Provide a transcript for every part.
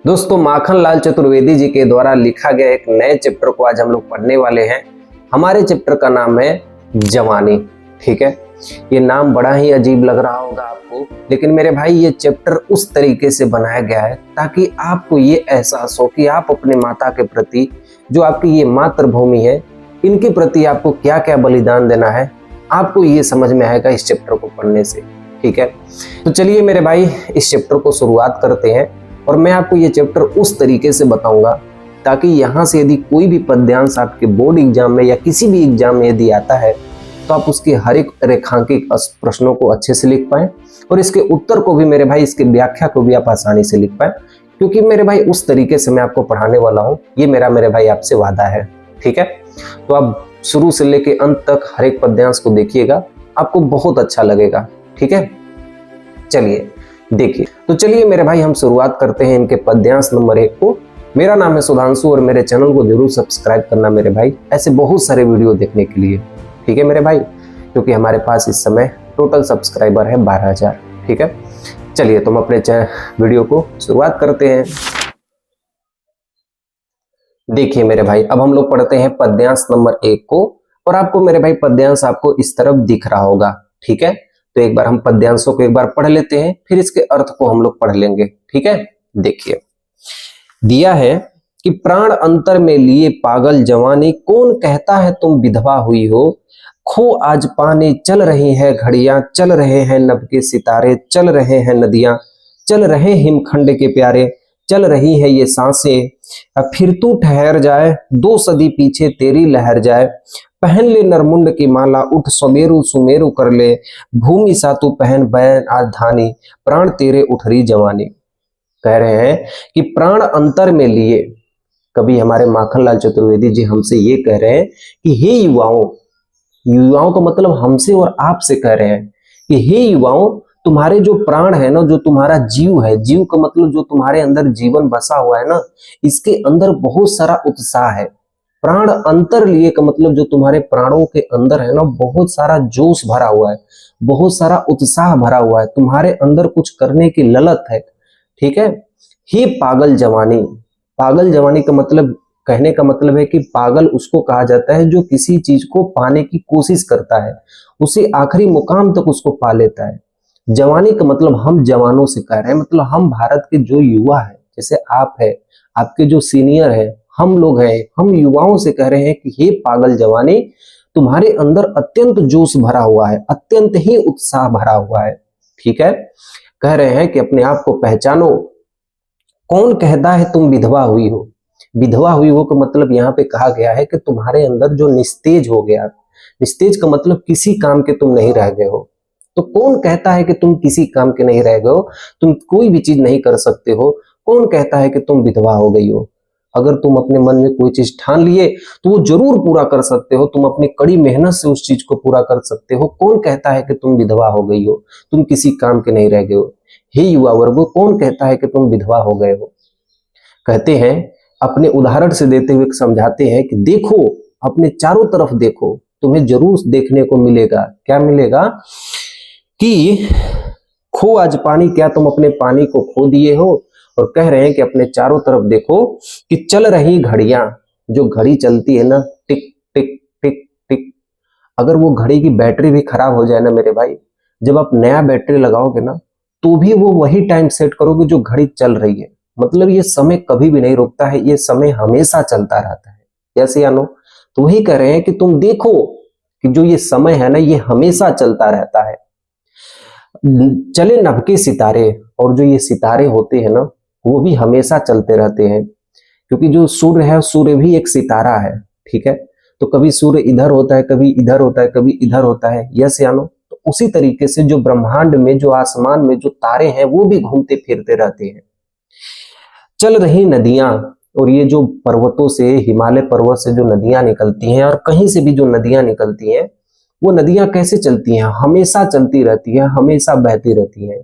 दोस्तों माखन लाल चतुर्वेदी जी के द्वारा लिखा गया एक नए चैप्टर को आज हम लोग पढ़ने वाले हैं। हमारे चैप्टर का नाम है जवानी। ठीक है, ये नाम बड़ा ही अजीब लग रहा होगा आपको, लेकिन मेरे भाई ये चैप्टर उस तरीके से बनाया गया है ताकि आपको ये एहसास हो कि आप अपने माता के प्रति, जो आपकी ये मातृभूमि है, इनके प्रति आपको क्या क्या बलिदान देना है, आपको ये समझ में आएगा इस चैप्टर को पढ़ने से। ठीक है, तो चलिए मेरे भाई इस चैप्टर को शुरुआत करते हैं और मैं आपको ये चैप्टर उस तरीके से बताऊंगा ताकि यहाँ से यदि कोई भी पद्यांश आपके बोर्ड एग्जाम में या किसी भी एग्जाम में यदि आता है तो आप उसके हर एक रेखांकित प्रश्नों को अच्छे से लिख पाएं और इसके उत्तर को भी मेरे भाई, इसके व्याख्या को भी आप आसानी से लिख पाएं, क्योंकि मेरे भाई उस तरीके से मैं आपको पढ़ाने वाला हूँ। ये मेरे भाई आपसे वादा है। ठीक है, तो आप शुरू से लेके अंत तक हर एक पद्यांश को देखिएगा, आपको बहुत अच्छा लगेगा। ठीक है, चलिए देखिए। तो चलिए मेरे भाई हम शुरुआत करते हैं इनके पद्यांश नंबर 1 को। मेरा नाम है सुधांशु और मेरे चैनल को जरूर सब्सक्राइब करना मेरे भाई, ऐसे बहुत सारे वीडियो देखने के लिए। ठीक है मेरे भाई, क्योंकि हमारे पास इस समय टोटल सब्सक्राइबर है 12,000। ठीक है, चलिए तो हम अपने वीडियो को शुरुआत करते हैं। देखिए मेरे भाई, अब हम लोग पढ़ते हैं पद्यांश नंबर 1 को और आपको मेरे भाई पद्यांश आपको इस तरफ दिख रहा होगा। ठीक है, तो एक बार हम पद्यांशों को एक बार पढ़ लेते हैं, फिर इसके अर्थ को हम लोग पढ़ लेंगे। ठीक है, देखिए दिया है कि प्राण अंतर में लिए पागल जवानी, कौन कहता है तुम विधवा हुई हो, खो आज पाने चल रही है घड़ियां, चल रहे हैं नभ के सितारे, चल रहे हैं नदियां, चल रहे हिमखंड के प्यारे, चल रही है ये सांसें, फिर तू ठहर जाए, 2 सदी पीछे तेरी लहर जाए, पहन ले नरमुंड की माला, उठ सुमेरु सुमेरु कर ले, भूमि सा तू पहन बैन आधानी, प्राण तेरे उठरी जवानी। कह रहे हैं कि प्राण अंतर में लिए, कभी हमारे माखनलाल चतुर्वेदी जी हमसे ये कह रहे हैं कि हे युवाओं, युवाओं का मतलब हमसे और आपसे कह रहे हैं कि हे युवाओं, तुम्हारे जो प्राण है ना, जो तुम्हारा जीव है, जीव का मतलब जो तुम्हारे अंदर जीवन बसा हुआ है ना, इसके अंदर बहुत सारा उत्साह है। प्राण अंतर लिए का मतलब जो तुम्हारे प्राणों के अंदर है ना, बहुत सारा जोश भरा हुआ है, बहुत सारा उत्साह भरा हुआ है, तुम्हारे अंदर कुछ करने की ललक है। ठीक है, ही पागल जवानी, पागल जवानी का मतलब, कहने का मतलब है कि पागल उसको कहा जाता है जो किसी चीज को पाने की कोशिश करता है, उसे आखिरी मुकाम तक उसको पा लेता है। जवानी का मतलब हम जवानों से कह रहे हैं, मतलब हम भारत के जो युवा है, जैसे आप है, आपके जो सीनियर है, हम लोग हैं, हम युवाओं से कह रहे हैं कि हे पागल जवानी, तुम्हारे अंदर अत्यंत जोश भरा हुआ है, अत्यंत ही उत्साह भरा हुआ है। ठीक है, कह रहे हैं कि अपने आप को पहचानो, कौन कहता है तुम विधवा हुई हो। विधवा हुई हो का मतलब यहाँ पे कहा गया है कि तुम्हारे अंदर जो निस्तेज हो गया, निस्तेज का मतलब किसी काम के तुम नहीं रह गए हो। तो कौन कहता है कि तुम किसी काम के नहीं रह गए हो, तुम कोई भी चीज नहीं कर सकते हो, कौन कहता है कि तुम विधवा हो गई हो। अगर तुम अपने मन में कोई चीज ठान लिए तो वो जरूर पूरा कर सकते हो, तुम अपनी कड़ी मेहनत से उस चीज को पूरा कर सकते हो। कौन कहता है कि तुम विधवा हो गई हो, तुम किसी काम के नहीं रह गए हो। हे युवा वर्गो, कौन कहता है कि तुम विधवा हो गए हो। कहते हैं, अपने उदाहरण से देते हुए समझाते हैं कि देखो, अपने चारों तरफ देखो, तुम्हें जरूर देखने को मिलेगा। क्या मिलेगा कि खो आज पानी, क्या तुम अपने पानी को खो दिए हो। और कह रहे हैं कि अपने चारों तरफ देखो कि चल रही घड़ियां, जो घड़ी चलती है ना, टिक टिक टिक टिक, अगर वो घड़ी की बैटरी भी खराब हो जाए ना मेरे भाई, जब आप नया बैटरी लगाओगे ना, तो भी वो वही टाइम सेट करोगे जो घड़ी चल रही है। मतलब ये समय कभी भी नहीं रुकता है, ये समय हमेशा चलता रहता है। जैसे यानो, तो वही कह रहे हैं कि तुम देखो कि जो ये समय है ना, ये हमेशा चलता रहता है। चले नभ के सितारे, और जो ये सितारे होते हैं ना, वो भी हमेशा चलते रहते हैं, क्योंकि जो सूर्य है, सूर्य भी एक सितारा है। ठीक है, तो कभी सूर्य इधर होता है, कभी इधर होता है, कभी इधर होता है। यस यानो, तो उसी तरीके से जो ब्रह्मांड में, जो आसमान में जो तारे हैं, वो भी घूमते फिरते रहते हैं। चल रही नदियां, और ये जो पर्वतों से, हिमालय पर्वत से जो नदियां निकलती हैं, और कहीं से भी जो नदियां निकलती हैं, वो नदियां कैसे चलती हैं, हमेशा चलती रहती हैं, हमेशा बहती रहती हैं।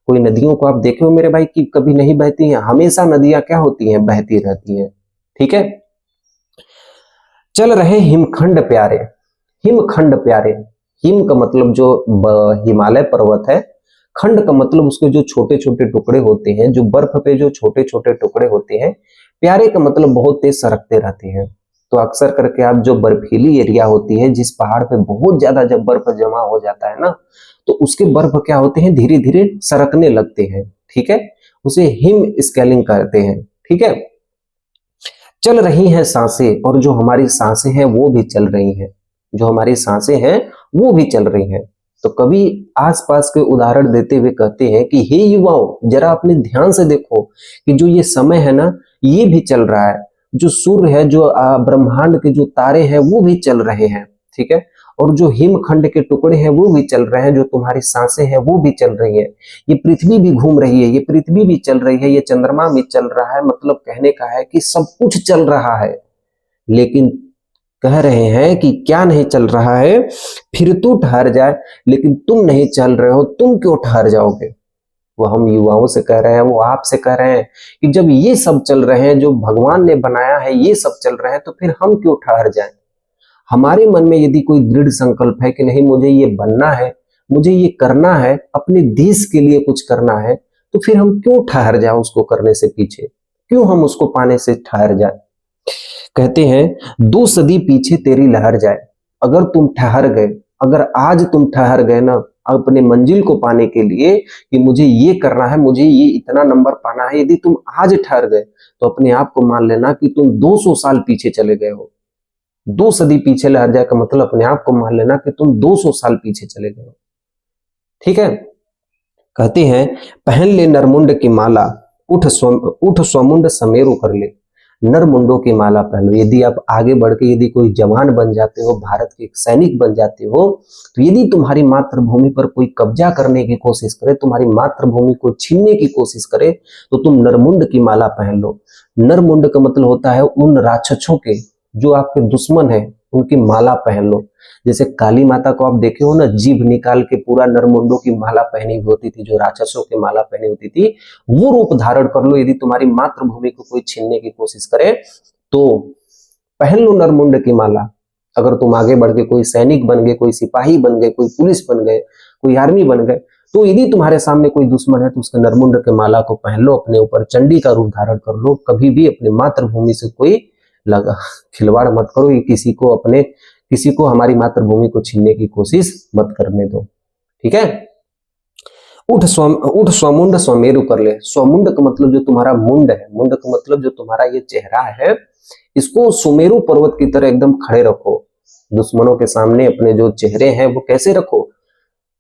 कोई नदियों को आप देखे हो मेरे भाई कि कभी नहीं बहती हैं, हमेशा नदियां क्या होती हैं, बहती रहती हैं। ठीक है, चल रहे हिमखंड प्यारे, हिमखंड प्यारे, हिम का मतलब जो हिमालय पर्वत है, खंड का मतलब उसके जो छोटे छोटे टुकड़े होते हैं, जो बर्फ पे जो छोटे छोटे टुकड़े होते हैं। प्यारे का मतलब बहुत तेज सरकते रहते हैं। तो अक्सर करके आप जो बर्फीली एरिया होती है, जिस पहाड़ पे बहुत ज्यादा जब बर्फ जमा हो जाता है ना, तो उसके बर्फ क्या होते हैं, धीरे धीरे सरकने लगते हैं। ठीक है, उसे हिम स्केलिंग कहते हैं। ठीक है, चल रही हैं सांसें, और जो हमारी सांसें हैं वो भी चल रही हैं, जो हमारी सांसें हैं वो भी चल रही हैं। तो कभी आसपास के उदाहरण देते हुए कहते हैं कि हे युवाओं, जरा अपने ध्यान से देखो कि जो ये समय है ना, ये भी चल रहा है। जो सूर्य है, जो ब्रह्मांड के जो तारे हैं वो भी चल रहे हैं। ठीक है, और जो हिमखंड के टुकड़े हैं वो भी चल रहे हैं, जो तुम्हारी सांसें हैं वो भी चल रही है। ये पृथ्वी भी घूम रही है, ये पृथ्वी भी चल रही है, ये चंद्रमा भी चल रहा है। मतलब कहने का है कि सब कुछ चल रहा है। लेकिन कह रहे हैं कि क्या नहीं चल रहा है, फिर तू ठहर जाए। लेकिन तुम नहीं चल रहे हो, तुम क्यों ठहर जाओगे? वो हम युवाओं से कह रहे हैं, वो आपसे कह रहे हैं कि जब ये सब चल रहे हैं, जो भगवान ने बनाया है ये सब चल रहे हैं, तो फिर हम क्यों ठहर जाएं? हमारे मन में यदि कोई दृढ़ संकल्प है कि नहीं, मुझे ये बनना है, मुझे ये करना है, अपने देश के लिए कुछ करना है, तो फिर हम क्यों ठहर जाए उसको करने से पीछे? क्यों हम उसको पाने से ठहर जाए? कहते हैं 2 सदी पीछे तेरी लहर जाए। अगर तुम ठहर गए, अगर आज तुम ठहर गए ना अपने मंजिल को पाने के लिए कि मुझे ये करना है, मुझे ये इतना नंबर पाना है, यदि तुम आज ठहर गए तो अपने आप को मान लेना कि तुम 200 साल पीछे चले गए हो। 2 सदी पीछे लहर जाए का मतलब अपने आप को मान लेना कि तुम 200 साल पीछे चले गए हो। ठीक है, कहते हैं पहन ले नरमुंड की माला, उठ स्वमुंड समेरु कर ले। नरमुंडों की माला पहन लो। यदि आप आगे बढ़ के यदि कोई जवान बन जाते हो, भारत के एक सैनिक बन जाते हो, तो यदि तुम्हारी मातृभूमि पर कोई कब्जा करने की कोशिश करे, तुम्हारी मातृभूमि को छीनने की कोशिश करे, तो तुम नरमुंड की माला पहन लो। नरमुंड का मतलब होता है उन राक्षसों के जो आपके दुश्मन है, उनकी माला पहन लो। जैसे काली माता को आप देखे हो ना, जीभ निकाल के पूरा नरमुंडों की माला पहनी हुई होती थी, जो राक्षसों की माला पहनी होती थी, वो रूप धारण कर लो। यदि तुम्हारी मातृभूमि को कोई छीनने की कोशिश करे तो पहन लो नरमुंड की माला। अगर तुम आगे बढ़ के कोई सैनिक बन गए, कोई सिपाही बन गए, कोई पुलिस बन गए, कोई आर्मी बन गए, तो यदि तुम्हारे सामने कोई दुश्मन है तो उसके नरमुंड के माला को पहन लो, अपने ऊपर चंडी का रूप धारण कर लो। कभी भी अपनी मातृभूमि से कोई लगा खिलवाड़ मत करो, ये किसी को हमारी मातृभूमि को छीनने की कोशिश मत करने दो। ठीक है, उठ स्वमुंड स्वमेरु कर ले। स्वमुंड का मतलब जो तुम्हारा मुंड है, मुंड का मतलब जो तुम्हारा ये चेहरा है, इसको सुमेरु पर्वत की तरह एकदम खड़े रखो। दुश्मनों के सामने अपने जो चेहरे हैं वो कैसे रखो?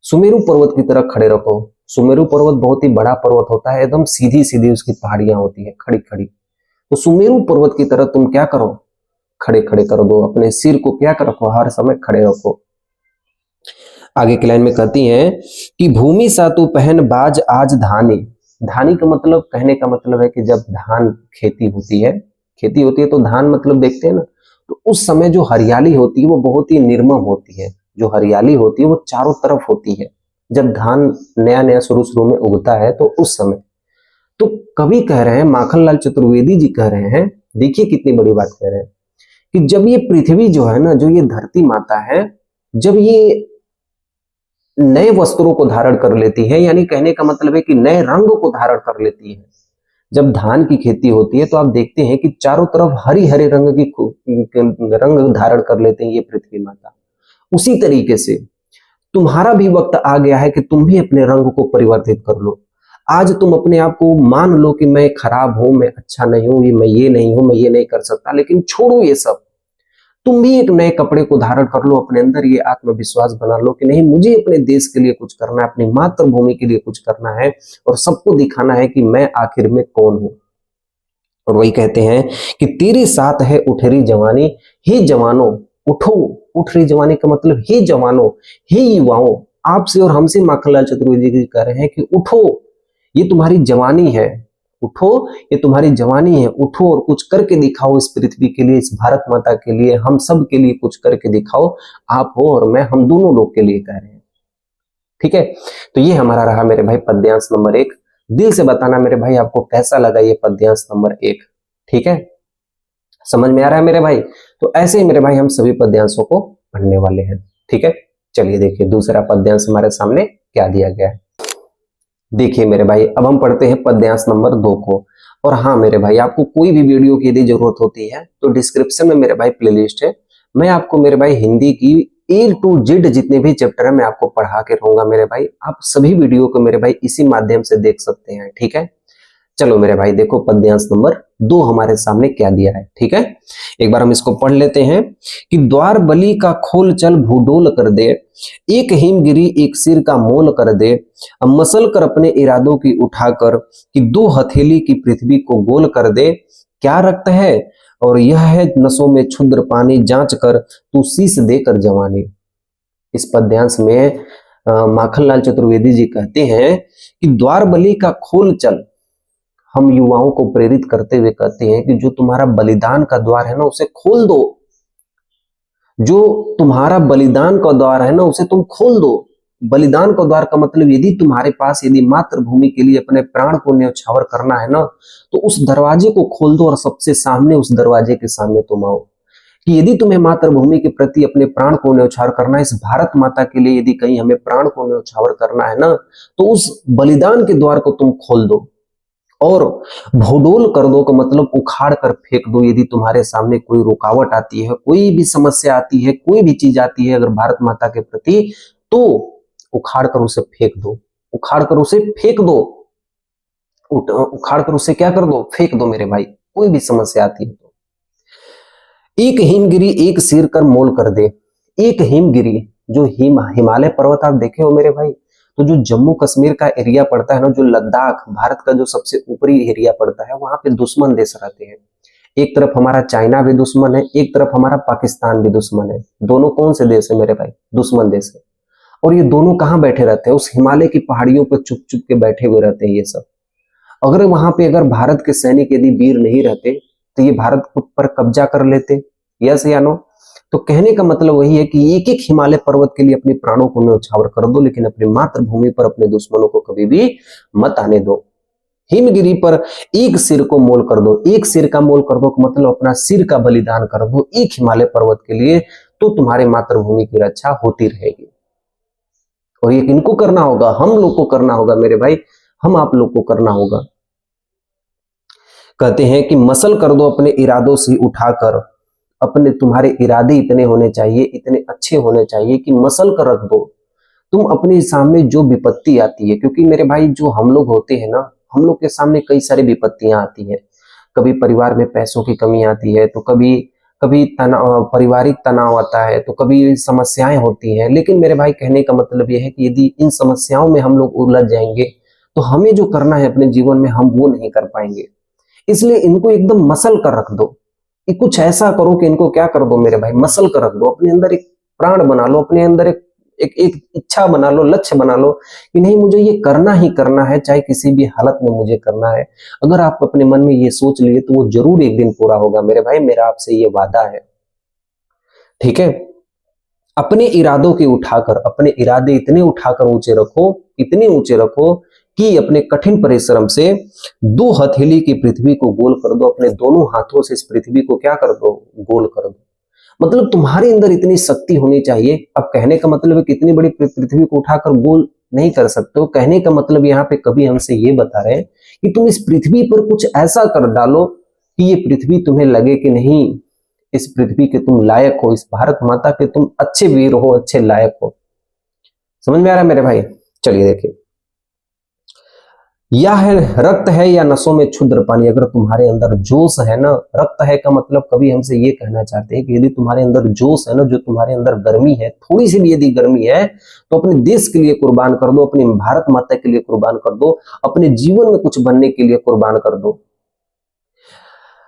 सुमेरु पर्वत की तरह खड़े रखो। सुमेरु पर्वत बहुत ही बड़ा पर्वत होता है, एकदम सीधी सीधी उसकी पहाड़ियां होती है, खड़ी खड़ी। तो सुमेरु पर्वत की तरह तुम क्या करो, खड़े खड़े कर दो। अपने सिर को क्या कर रखो, हर समय खड़े रखो। आगे की लाइन में कहती हैं कि भूमि सा तू पहन बाज आज धानी। धानी का मतलब, कहने का मतलब है कि जब धान खेती होती है तो धान मतलब देखते हैं ना, तो उस समय जो हरियाली होती है वो बहुत ही निर्मम होती है। जो हरियाली होती है वो चारों तरफ होती है जब धान नया नया शुरू शुरू में उगता है, तो उस समय। तो कवि कह रहे हैं, माखनलाल चतुर्वेदी जी कह रहे हैं, देखिए कितनी बड़ी बात कह रहे हैं कि जब ये पृथ्वी जो है ना, जो ये धरती माता है, जब ये नए वस्त्रों को धारण कर लेती है, यानी कहने का मतलब है कि नए रंग को धारण कर लेती है। जब धान की खेती होती है तो आप देखते हैं कि चारों तरफ हरी हरे रंग रंग धारण कर लेते हैं ये पृथ्वी माता। उसी तरीके से तुम्हारा भी वक्त आ गया है कि तुम भी अपने रंग को परिवर्तित कर लो। आज तुम अपने आप को मान लो कि मैं खराब हूं, मैं अच्छा नहीं हूं, मैं ये नहीं हूं, मैं ये नहीं कर सकता, लेकिन छोड़ो ये सब। तुम भी एक नए कपड़े को धारण कर लो, अपने अंदर ये आत्मविश्वास बना लो कि नहीं, मुझे अपने देश के लिए कुछ करना है, अपनी मातृभूमि के लिए कुछ करना है, और सबको दिखाना है कि मैं आखिर में कौन हूं। और वही कहते हैं कि तेरे साथ है उठेरी जवानी, हे जवानों उठो। उठ रही जवानी का मतलब हे जवानों, हे युवाओं। आपसे और हमसे माखनलाल चतुर्वेदी जी कह रहे हैं कि उठो, ये तुम्हारी जवानी है, उठो, ये तुम्हारी जवानी है, उठो और कुछ करके दिखाओ इस पृथ्वी के लिए, इस भारत माता के लिए, हम सब के लिए कुछ करके दिखाओ। आप हो और मैं, हम दोनों लोग के लिए कह रहे हैं। ठीक है, तो ये हमारा रहा मेरे भाई पद्यांश नंबर 1। दिल से बताना मेरे भाई आपको कैसा लगा ये पद्यांश नंबर 1। ठीक है, समझ में आ रहा है मेरे भाई? तो ऐसे ही मेरे भाई हम सभी पद्यांशों को पढ़ने वाले हैं। ठीक है, चलिए देखिए दूसरा पद्यांश हमारे सामने क्या दिया गया है। देखिए मेरे भाई, अब हम पढ़ते हैं पद्यांश नंबर 2 को। और हाँ मेरे भाई, आपको कोई भी वीडियो की यदि जरूरत होती है तो डिस्क्रिप्शन में मेरे भाई प्लेलिस्ट है। मैं आपको मेरे भाई हिंदी की A to Z जितने भी चैप्टर है मैं आपको पढ़ा के रहूंगा मेरे भाई। आप सभी वीडियो को मेरे भाई इसी माध्यम से देख सकते हैं, ठीक है। चलो मेरे भाई देखो, पद्यांश नंबर 2 हमारे सामने क्या दिया है, ठीक है। एक बार हम इसको पढ़ लेते हैं कि द्वार बलि का खोल चल भूडोल कर दे, एक हिमगिरी एक सिर का मोल कर दे, अब मसल कर अपने इरादों की उठाकर कि 2 हथेली की पृथ्वी को गोल कर दे, क्या रक्त है और यह है नसों में क्षुद्र पानी, जांच कर तू शीश देकर जवानी। इस पद्यांश में माखनलाल चतुर्वेदी जी कहते हैं कि द्वार बलि का खोल चल, हम युवाओं को प्रेरित करते हुए कहते हैं कि जो तुम्हारा बलिदान का द्वार है ना उसे खोल दो। जो तुम्हारा बलिदान का द्वार है ना उसे तुम खोल दो। बलिदान का द्वार का मतलब यदि तुम्हारे पास यदि मातृभूमि के लिए अपने प्राण को न्यौछावर करना है ना तो उस दरवाजे को खोल दो और सबसे सामने उस दरवाजे के सामने तुम आओ। कि यदि तुम्हें मातृभूमि के प्रति अपने प्राण को न्यौछावर करना है, इस भारत माता के लिए यदि कहीं हमें प्राण को न्यौछावर करना है ना तो उस बलिदान के द्वार को तुम खोल दो और भूडोल कर दो का मतलब उखाड़ कर फेंक दो। यदि तुम्हारे सामने कोई रुकावट आती है, कोई भी समस्या आती है, कोई भी चीज आती है अगर भारत माता के प्रति, तो उखाड़ कर उसे फेंक दो। उखाड़ कर उसे फेंक दो, उखाड़ कर उसे क्या कर दो, फेंक दो मेरे भाई। कोई भी समस्या आती है तो एक हिमगिरी एक सिर कर मोल कर दे। एक हिमगिरी, जो हिमालय पर्वत आप देखे हो मेरे भाई, तो जो जम्मू कश्मीर का एरिया पड़ता है ना, जो लद्दाख भारत का जो सबसे ऊपरी एरिया पड़ता है, वहां पे दुश्मन देश रहते हैं। एक तरफ हमारा चाइना भी दुश्मन है, एक तरफ हमारा पाकिस्तान भी दुश्मन है। दोनों कौन से देश है मेरे भाई, दुश्मन देश है। और ये दोनों कहाँ बैठे रहते हैं, उस हिमालय की पहाड़ियों पर चुप चुप के बैठे हुए रहते हैं ये सब। अगर वहां पे अगर भारत के सैनिक यदि वीर नहीं रहते तो ये भारत पर कब्जा कर लेते, यस या नो। तो कहने का मतलब वही है कि एक एक हिमालय पर्वत के लिए अपने प्राणों को न्यौछावर कर दो, लेकिन अपनी मातृभूमि पर अपने दुश्मनों को कभी भी मत आने दो। हिमगिरी पर एक सिर को मोल कर दो। एक सिर का मोल कर दो मतलब अपना सिर का बलिदान कर दो एक हिमालय पर्वत के लिए, तो तुम्हारे मातृभूमि की रक्षा होती रहेगी। और ये किनको करना होगा, हम लोग को करना होगा मेरे भाई, हम आप लोग को करना होगा। कहते हैं कि मसल कर दो अपने इरादों से उठाकर, अपने तुम्हारे इरादे इतने होने चाहिए, इतने अच्छे होने चाहिए कि मसल कर रख दो तुम अपने सामने जो विपत्ति आती है। क्योंकि मेरे भाई जो हम लोग होते हैं ना, हम लोग के सामने कई सारी विपत्तियां आती है। कभी परिवार में पैसों की कमी आती है, तो कभी कभी तनाव, पारिवारिक तनाव आता है, तो कभी समस्याएं होती हैं। लेकिन मेरे भाई कहने का मतलब यह है कि यदि इन समस्याओं में हम लोग उलझ जाएंगे तो हमें जो करना है अपने जीवन में हम वो नहीं कर पाएंगे। इसलिए इनको एकदम मसल कर रख दो। कुछ ऐसा करो कि इनको क्या कर दो मेरे भाई, मसल कर रख दो। अपने अंदर एक प्राण बना लो, अपने अंदर एक इच्छा बना लो, लक्ष्य बना लो कि नहीं मुझे ये करना ही करना है, चाहे किसी भी हालत में मुझे करना है। अगर आप अपने मन में ये सोच लिए तो वो जरूर एक दिन पूरा होगा मेरे भाई, मेरा आपसे ये वादा है, ठीक है। अपने इरादों के उठाकर, अपने इरादे इतने उठाकर ऊंचे रखो, इतने ऊंचे रखो कि अपने कठिन परिश्रम से 2 हथेली की पृथ्वी को गोल कर दो। अपने दोनों हाथों से इस पृथ्वी को क्या कर दो, गोल कर दो। मतलब तुम्हारे अंदर इतनी शक्ति होनी चाहिए। अब कहने का मतलब है कि इतनी बड़ी पृथ्वी को उठाकर गोल नहीं कर सकते हो। कहने का मतलब यहाँ पे कभी हमसे ये बता रहे हैं कि तुम इस पृथ्वी पर कुछ ऐसा कर डालो कि ये पृथ्वी तुम्हें लगे कि नहीं, इस पृथ्वी के तुम लायक हो, इस भारत माता के तुम अच्छे वीर हो, अच्छे लायक हो। समझ में आ रहा है मेरे भाई। चलिए देखिए, यह है रक्त है या नसों में क्षुद्र पानी। अगर तुम्हारे अंदर जोश है ना, रक्त है का मतलब कभी हमसे ये कहना चाहते हैं कि यदि तुम्हारे अंदर जोश है ना, जो तुम्हारे अंदर गर्मी है, थोड़ी सी भी यदि गर्मी है तो अपने देश के लिए कुर्बान कर दो, अपनी भारत माता के लिए कुर्बान कर दो, अपने जीवन में कुछ बनने के लिए कुर्बान कर दो।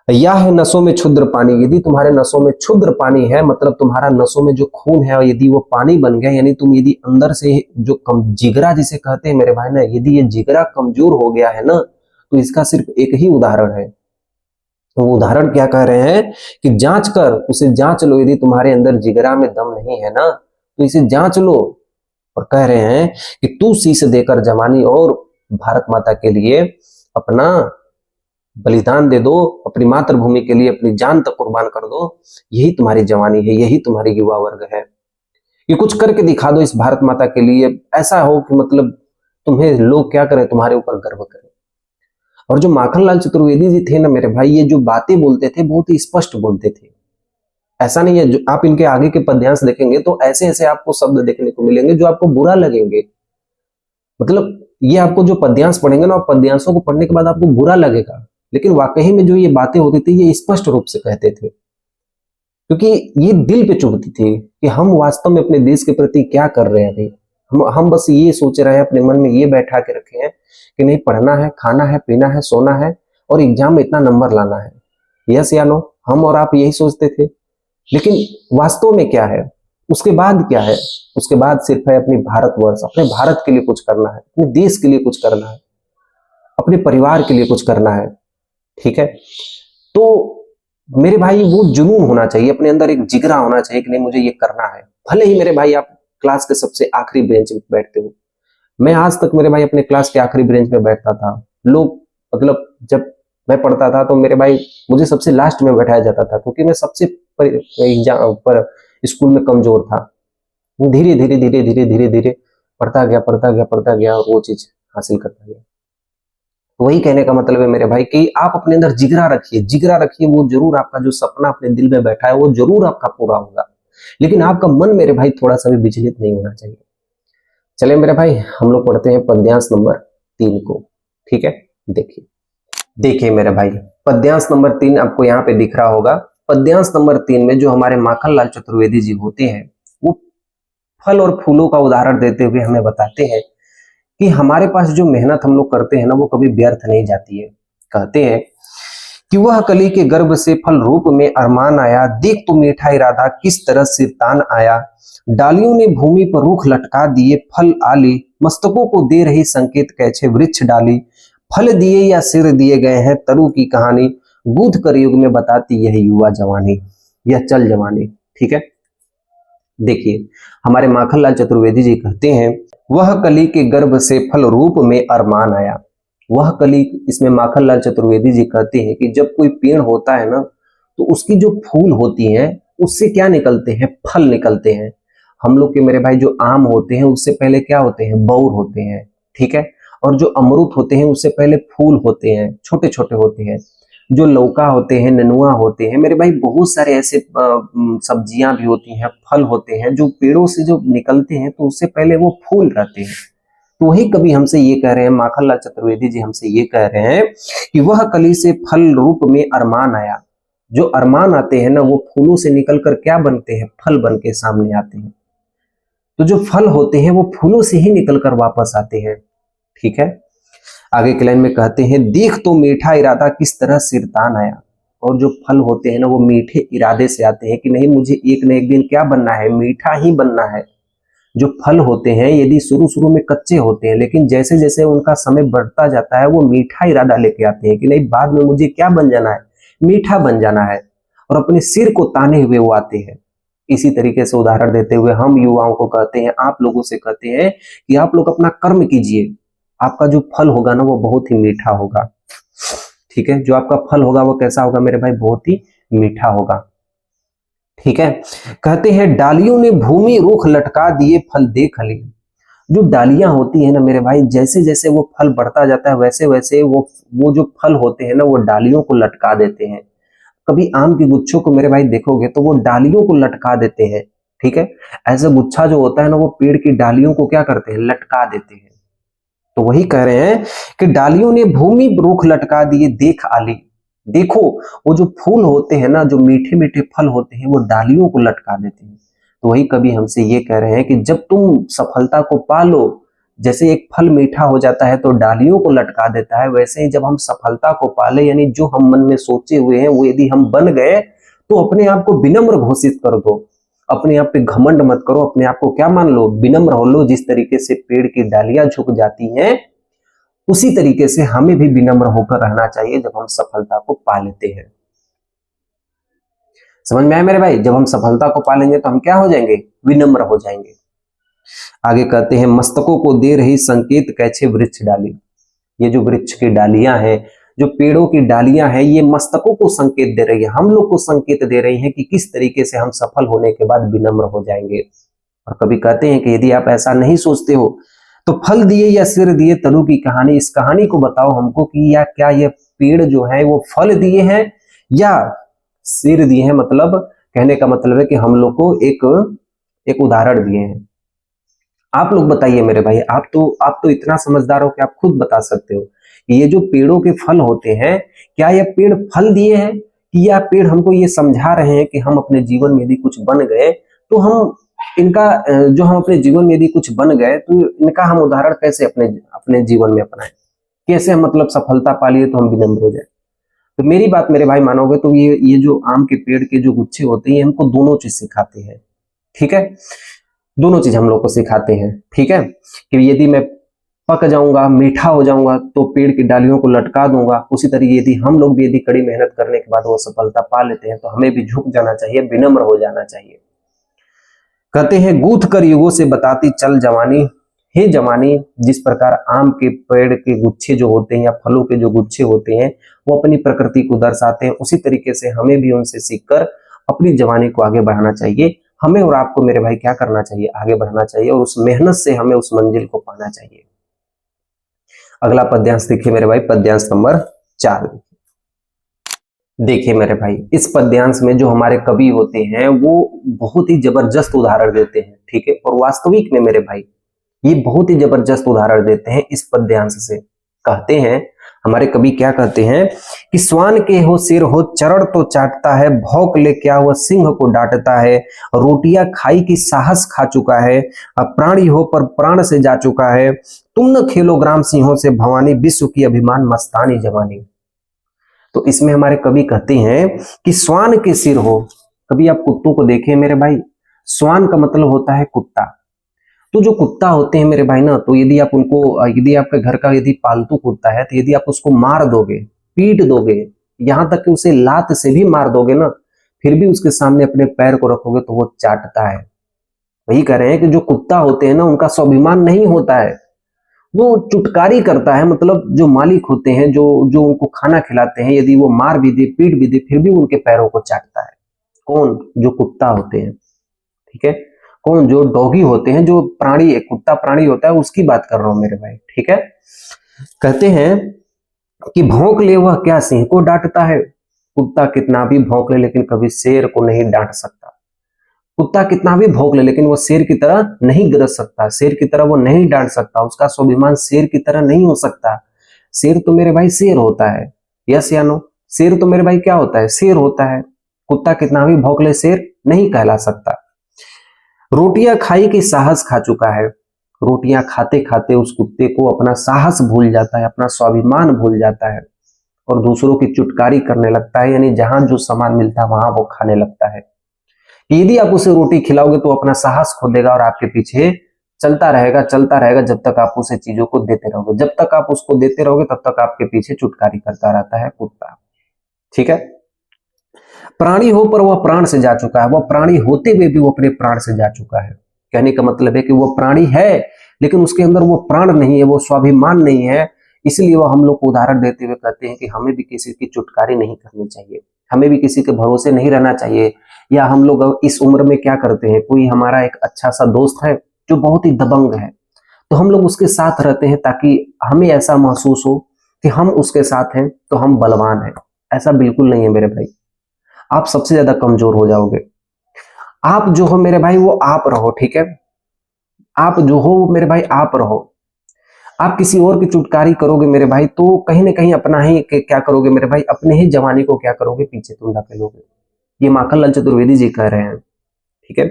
यह है नसों में क्षुद्र पानी। यदि तुम्हारे नसों में क्षुद्र पानी है मतलब तुम्हारा नसों में जो खून है यदि वो पानी बन गया, यानी तुम यदि अंदर से जो जिगरा जिसे कहते हैं मेरे भाई ना, यदि ये जिगरा कमजोर हो गया है ना, तो इसका सिर्फ एक ही उदाहरण है। तो वो उदाहरण क्या कह रहे हैं कि जांच कर, उसे जांच लो। यदि तुम्हारे अंदर जिगरा में दम नहीं है ना तो इसे जांच लो। और कह रहे हैं कि तू शीश देकर जवानी, और भारत माता के लिए अपना बलिदान दे दो, अपनी मातृभूमि के लिए अपनी जान तक कुर्बान कर दो। यही तुम्हारी जवानी है, यही तुम्हारी युवा वर्ग है। ये कुछ करके दिखा दो इस भारत माता के लिए। ऐसा हो कि मतलब तुम्हें लोग क्या करें, तुम्हारे ऊपर गर्व करें। और जो माखनलाल चतुर्वेदी जी थे ना मेरे भाई, ये जो बातें बोलते थे बहुत ही स्पष्ट बोलते थे। ऐसा नहीं है, जो आप इनके आगे के पद्यांश देखेंगे तो ऐसे ऐसे आपको शब्द देखने को मिलेंगे जो आपको बुरा लगेंगे। मतलब ये आपको जो पद्यांश पढ़ेंगे ना, पद्यांशों को पढ़ने के बाद आपको बुरा लगेगा, लेकिन वाकई में जो ये बातें होती थी ये स्पष्ट रूप से कहते थे, क्योंकि ये दिल पे चुभती थी कि हम वास्तव में अपने देश के प्रति क्या कर रहे हैं। हम बस ये सोच रहे हैं, अपने मन में ये बैठा के रखे हैं कि नहीं, पढ़ना है, खाना है, पीना है, सोना है और एग्जाम में इतना नंबर लाना है। यस या नो, हम और आप यही सोचते थे। लेकिन वास्तव में क्या है, उसके बाद क्या है? उसके बाद सिर्फ है अपनी भारतवर्ष, अपने भारत के लिए कुछ करना है, अपने देश के लिए कुछ करना है, अपने परिवार के लिए कुछ करना है। ठीक है, तो मेरे भाई वो जुनून होना चाहिए, अपने अंदर एक जिगरा होना चाहिए कि नहीं, मुझे ये करना है। भले ही मेरे भाई आप क्लास के सबसे आखिरी बेंच में बैठते हो। मैं आज तक मेरे भाई अपने क्लास के आखिरी बेंच में बैठता था। लोग मतलब जब मैं पढ़ता था तो मेरे भाई मुझे सबसे लास्ट में बैठाया जाता था, क्योंकि मैं सबसे पर स्कूल में कमजोर था। धीरे धीरे धीरे धीरे धीरे धीरे पढ़ता गया और वो चीज हासिल करता गया। वही कहने का मतलब है मेरे भाई कि आप अपने अंदर जिगरा रखिए, वो जरूर आपका जो सपना अपने दिल में बैठा है वो जरूर आपका पूरा होगा। लेकिन आपका मन मेरे भाई थोड़ा सा भी विचलित नहीं होना चाहिए। चलिए मेरे भाई, हम लोग पढ़ते हैं पद्यांश नंबर 3 को। ठीक है, देखिए मेरे भाई, पद्यांश नंबर 3 आपको यहाँ पे दिख रहा होगा। पद्यांश नंबर 3 में जो हमारे माखनलाल चतुर्वेदी जी होते हैं, वो फल और फूलों का उदाहरण देते हुए हमें बताते हैं कि हमारे पास जो मेहनत हम लोग करते हैं ना, वो कभी व्यर्थ नहीं जाती है। कहते हैं कि वह कली के गर्भ से फल रूप में अरमान आया, देख तो मीठा इरादा किस तरह से तान आया। डालियों ने भूमि पर रूख लटका दिए फल आली, मस्तकों को दे रही संकेत कैसे वृक्ष डाली। फल दिए या सिर दिए गए हैं तरु की कहानी, गूंथ कर युग में बताती यह युवा जवानी, यह चल जवानी। ठीक है, देखिए हमारे माखनलाल चतुर्वेदी जी कहते हैं, वह कली के गर्भ से फल रूप में अरमान आया। वह कली, इसमें माखनलाल चतुर्वेदी जी कहते हैं कि जब कोई पेड़ होता है ना, तो उसकी जो फूल होती हैं उससे क्या निकलते हैं, फल निकलते हैं। हम लोग के मेरे भाई जो आम होते हैं उससे पहले क्या होते हैं, बौर होते हैं। ठीक है, और जो अमरूद होते हैं उससे पहले फूल होते हैं, छोटे छोटे होते हैं। जो लौका होते हैं, नेनुआ होते हैं, मेरे भाई बहुत सारे ऐसे सब्जियां भी होती हैं, फल होते हैं जो पेड़ों से जो निकलते हैं, तो उससे पहले वो फूल रहते हैं। तो वही कवि हमसे ये कह रहे हैं, माखनलाल चतुर्वेदी जी हमसे ये कह रहे हैं कि वह कली से फल रूप में अरमान आया। जो अरमान आते हैं ना, वो फूलों से निकलकर क्या बनते हैं, फल बन के सामने आते हैं। तो जो फल होते हैं वो फूलों से ही निकलकर वापस आते हैं। ठीक है, आगे के लाइन में कहते हैं, देख तो मीठा इरादा किस तरह सिरतान आया। और जो फल होते हैं ना, वो मीठे इरादे से आते हैं कि नहीं, मुझे एक न एक दिन क्या बनना है, मीठा ही बनना है। जो फल होते हैं यदि शुरू शुरू में कच्चे होते हैं, लेकिन जैसे जैसे उनका समय बढ़ता जाता है, वो मीठा इरादा लेके आते हैं कि नहीं, बाद में मुझे क्या बन जाना है, मीठा बन जाना है। और अपने सिर को ताने हुए वो आते हैं। इसी तरीके से उदाहरण देते हुए हम युवाओं को कहते हैं, आप लोगों से कहते हैं कि आप लोग अपना कर्म कीजिए, आपका जो फल होगा ना वो बहुत ही मीठा होगा। ठीक है, जो आपका फल होगा वो कैसा होगा मेरे भाई, बहुत ही मीठा होगा। ठीक है, कहते हैं, डालियों ने भूमि रूख लटका दिए फल देख ली। जो डालियां होती है ना मेरे भाई, जैसे जैसे वो फल बढ़ता जाता है वैसे वैसे वो जो फल होते हैं ना, वो डालियों को लटका देते हैं। कभी आम की गुच्छों को मेरे भाई देखोगे तो वो डालियों को लटका देते हैं। ठीक है, ऐसा गुच्छा जो होता है ना, वो पेड़ की डालियों को क्या करते हैं, लटका देते हैं। तो वही कह रहे हैं कि डालियों ने भूमि रूख लटका दिए देख आली। देखो, वो जो फूल होते हैं ना, जो मीठे मीठे फल होते हैं, वो डालियों को लटका देते हैं। तो वही कवि हमसे ये कह रहे हैं कि जब तुम सफलता को पालो, जैसे एक फल मीठा हो जाता है तो डालियों को लटका देता है, वैसे ही जब हम सफलता को पाले, यानी जो हम मन में सोचे हुए हैं वो यदि हम बन गए, तो अपने आप को विनम्र घोषित कर दो। अपने आप पे घमंड मत करो, अपने आप को क्या मान लो, विनम्र हो लो। जिस तरीके से पेड़ की डालियां झुक जाती हैं, उसी तरीके से हमें भी विनम्र होकर रहना चाहिए जब हम सफलता को पा लेते हैं। समझ में आया मेरे भाई, जब हम सफलता को पा लेंगे तो हम क्या हो जाएंगे, विनम्र हो जाएंगे। आगे कहते हैं, मस्तकों को दे रही संकेत कैसे वृक्ष डाली। ये जो वृक्ष की डालियां हैं, जो पेड़ों की डालियां हैं, ये मस्तकों को संकेत दे रही है, हम लोग को संकेत दे रही है कि किस तरीके से हम सफल होने के बाद विनम्र हो जाएंगे। और कभी कहते हैं कि यदि आप ऐसा नहीं सोचते हो तो फल दिए या सिर दिए तनु की कहानी, इस कहानी को बताओ हमको कि या क्या ये पेड़ जो है वो फल दिए हैं या सिर दिए हैं। मतलब कहने का मतलब है कि हम लोग को एक उदाहरण दिए हैं। आप लोग बताइए मेरे भाई, आप तो इतना समझदार हो कि आप खुद बता सकते हो कि ये जो पेड़ों के फल होते हैं, क्या ये पेड़ फल दिए हैं कि या पेड़ हमको ये समझा रहे हैं कि हम अपने जीवन में यदि कुछ बन गए तो हम इनका जो हम अपने जीवन में यदि कुछ बन गए तो इनका हम उदाहरण कैसे अपने अपने जीवन में अपनाएं, कैसे हम मतलब सफलता पा लिए तो हम विनम्र हो जाए। तो मेरी बात मेरे भाई मानोगे तो ये जो आम के पेड़ के जो गुच्छे होते हैं, ये हमको दोनों चीज सिखाते हैं। ठीक है, दोनों चीज हम लोग को सिखाते हैं। ठीक है, कि यदि मैं पक जाऊंगा, मीठा हो जाऊंगा तो पेड़ की डालियों को लटका दूंगा, उसी तरीके यदि हम लोग भी यदि कड़ी मेहनत करने के बाद वो सफलता पा लेते हैं तो हमें भी झुक जाना चाहिए, विनम्र हो जाना चाहिए। कहते हैं गूथ कर युगों से बताती चल जवानी, हे जवानी, जिस प्रकार आम के पेड़ के गुच्छे जो होते हैं या फलों के जो गुच्छे होते हैं वो अपनी प्रकृति को दर्शाते हैं, उसी तरीके से हमें भी उनसे सीखकर अपनी जवानी को आगे बढ़ाना चाहिए। हमें और आपको मेरे भाई क्या करना चाहिए, आगे बढ़ना चाहिए और उस मेहनत से हमें उस मंजिल को पाना चाहिए। अगला पद्यांश देखिए मेरे भाई, पद्यांश नंबर 4। देखिए मेरे भाई, इस पद्यांश में जो हमारे कवि होते हैं वो बहुत ही जबरदस्त उदाहरण देते हैं। ठीक है, और वास्तविक में मेरे भाई ये बहुत ही जबरदस्त उदाहरण देते हैं इस पद्यांश से। कहते हैं हमारे कवि, क्या कहते हैं कि स्वान के हो सिर हो चरण तो चाटता है, भौंक ले क्या हुआ सिंह को डांटता है, रोटियां खाई की साहस खा चुका है, अब प्राणी हो पर प्राण से जा चुका है, तुम न खेलो ग्राम सिंहों से भवानी, विश्व की अभिमान मस्तानी जवानी। तो इसमें हमारे कवि कहते हैं कि स्वान के सिर हो, कभी आप कुत्तों को देखें मेरे भाई, स्वान का मतलब होता है कुत्ता। तो जो कुत्ता होते हैं मेरे भाई ना, तो यदि आप उनको, यदि आपके घर का यदि पालतू कुत्ता है तो यदि आप उसको मार दोगे, पीट दोगे, यहां तक कि उसे लात से भी मार दोगे ना, फिर भी उसके सामने अपने पैर को रखोगे तो वो चाटता है। वही कह रहे हैं कि जो कुत्ता होते हैं ना उनका स्वाभिमान नहीं होता है, वो चुटकारी करता है। मतलब जो मालिक होते हैं, जो जो उनको खाना खिलाते हैं, यदि वो मार भी दे, पीट भी दे, फिर भी उनके पैरों को चाटता है। कौन? जो कुत्ता होते हैं। ठीक है, कौन? जो डॉगी होते हैं, जो प्राणी, कुत्ता प्राणी होता है, उसकी बात कर रहा हूं मेरे भाई। ठीक है, कहते हैं कि भौंक ले वह क्या सिंह को डांटता है। कुत्ता कितना भी भौंक ले लेकिन कभी शेर को नहीं डांट सकता। कुत्ता कितना भी भौंक ले लेकिन वो शेर की तरह नहीं गरज सकता, शेर की तरह वो नहीं डांट सकता, उसका स्वाभिमान शेर की तरह नहीं हो सकता। शेर तो मेरे भाई शेर होता है, यस या नो? शेर तो मेरे भाई क्या होता है? शेर होता है। कुत्ता कितना भी भौंक ले शेर नहीं कहला सकता। रोटियां खाई की साहस खा चुका है, रोटियां खाते खाते उस कुत्ते को अपना साहस भूल जाता है, अपना स्वाभिमान भूल जाता है और दूसरों की चुटकारी करने लगता है, यानी जहां जो सामान मिलता है वहां वो खाने लगता है। यदि आप उसे रोटी खिलाओगे तो अपना साहस खो देगा और आपके पीछे चलता रहेगा जब तक आप उसे चीजों को देते रहोगे। जब तक आप उसको देते रहोगे तब तक आपके पीछे चुटकारी करता रहता है कुत्ता। ठीक है, प्राणी हो पर वह प्राण से जा चुका है, वह प्राणी होते हुए भी वो अपने प्राण से जा चुका है। कहने का मतलब है कि वो प्राणी है लेकिन उसके अंदर वो प्राण नहीं है, वो स्वाभिमान नहीं है। इसलिए वो हम लोग को उदाहरण देते हुए कहते हैं कि हमें भी किसी की चुटकारी नहीं करनी चाहिए, हमें भी किसी के भरोसे नहीं रहना चाहिए। या हम लोग इस उम्र में क्या करते हैं, कोई हमारा एक अच्छा सा दोस्त है जो बहुत ही दबंग है, तो हम लोग उसके साथ रहते हैं ताकि हमें ऐसा महसूस हो कि हम उसके साथ हैं तो हम बलवान हैं। ऐसा बिल्कुल नहीं है मेरे भाई, आप सबसे ज्यादा कमजोर हो जाओगे। आप जो हो मेरे भाई वो आप रहो। ठीक है, आप जो हो मेरे भाई आप रहो। आप किसी और की चुटकारी करोगे मेरे भाई तो कहीं ना कहीं अपना ही क्या करोगे मेरे भाई, अपने ही जवानी को क्या करोगे, पीछे तुम धकेलोगे। ये माखनलाल चतुर्वेदी जी कह रहे हैं। ठीक है,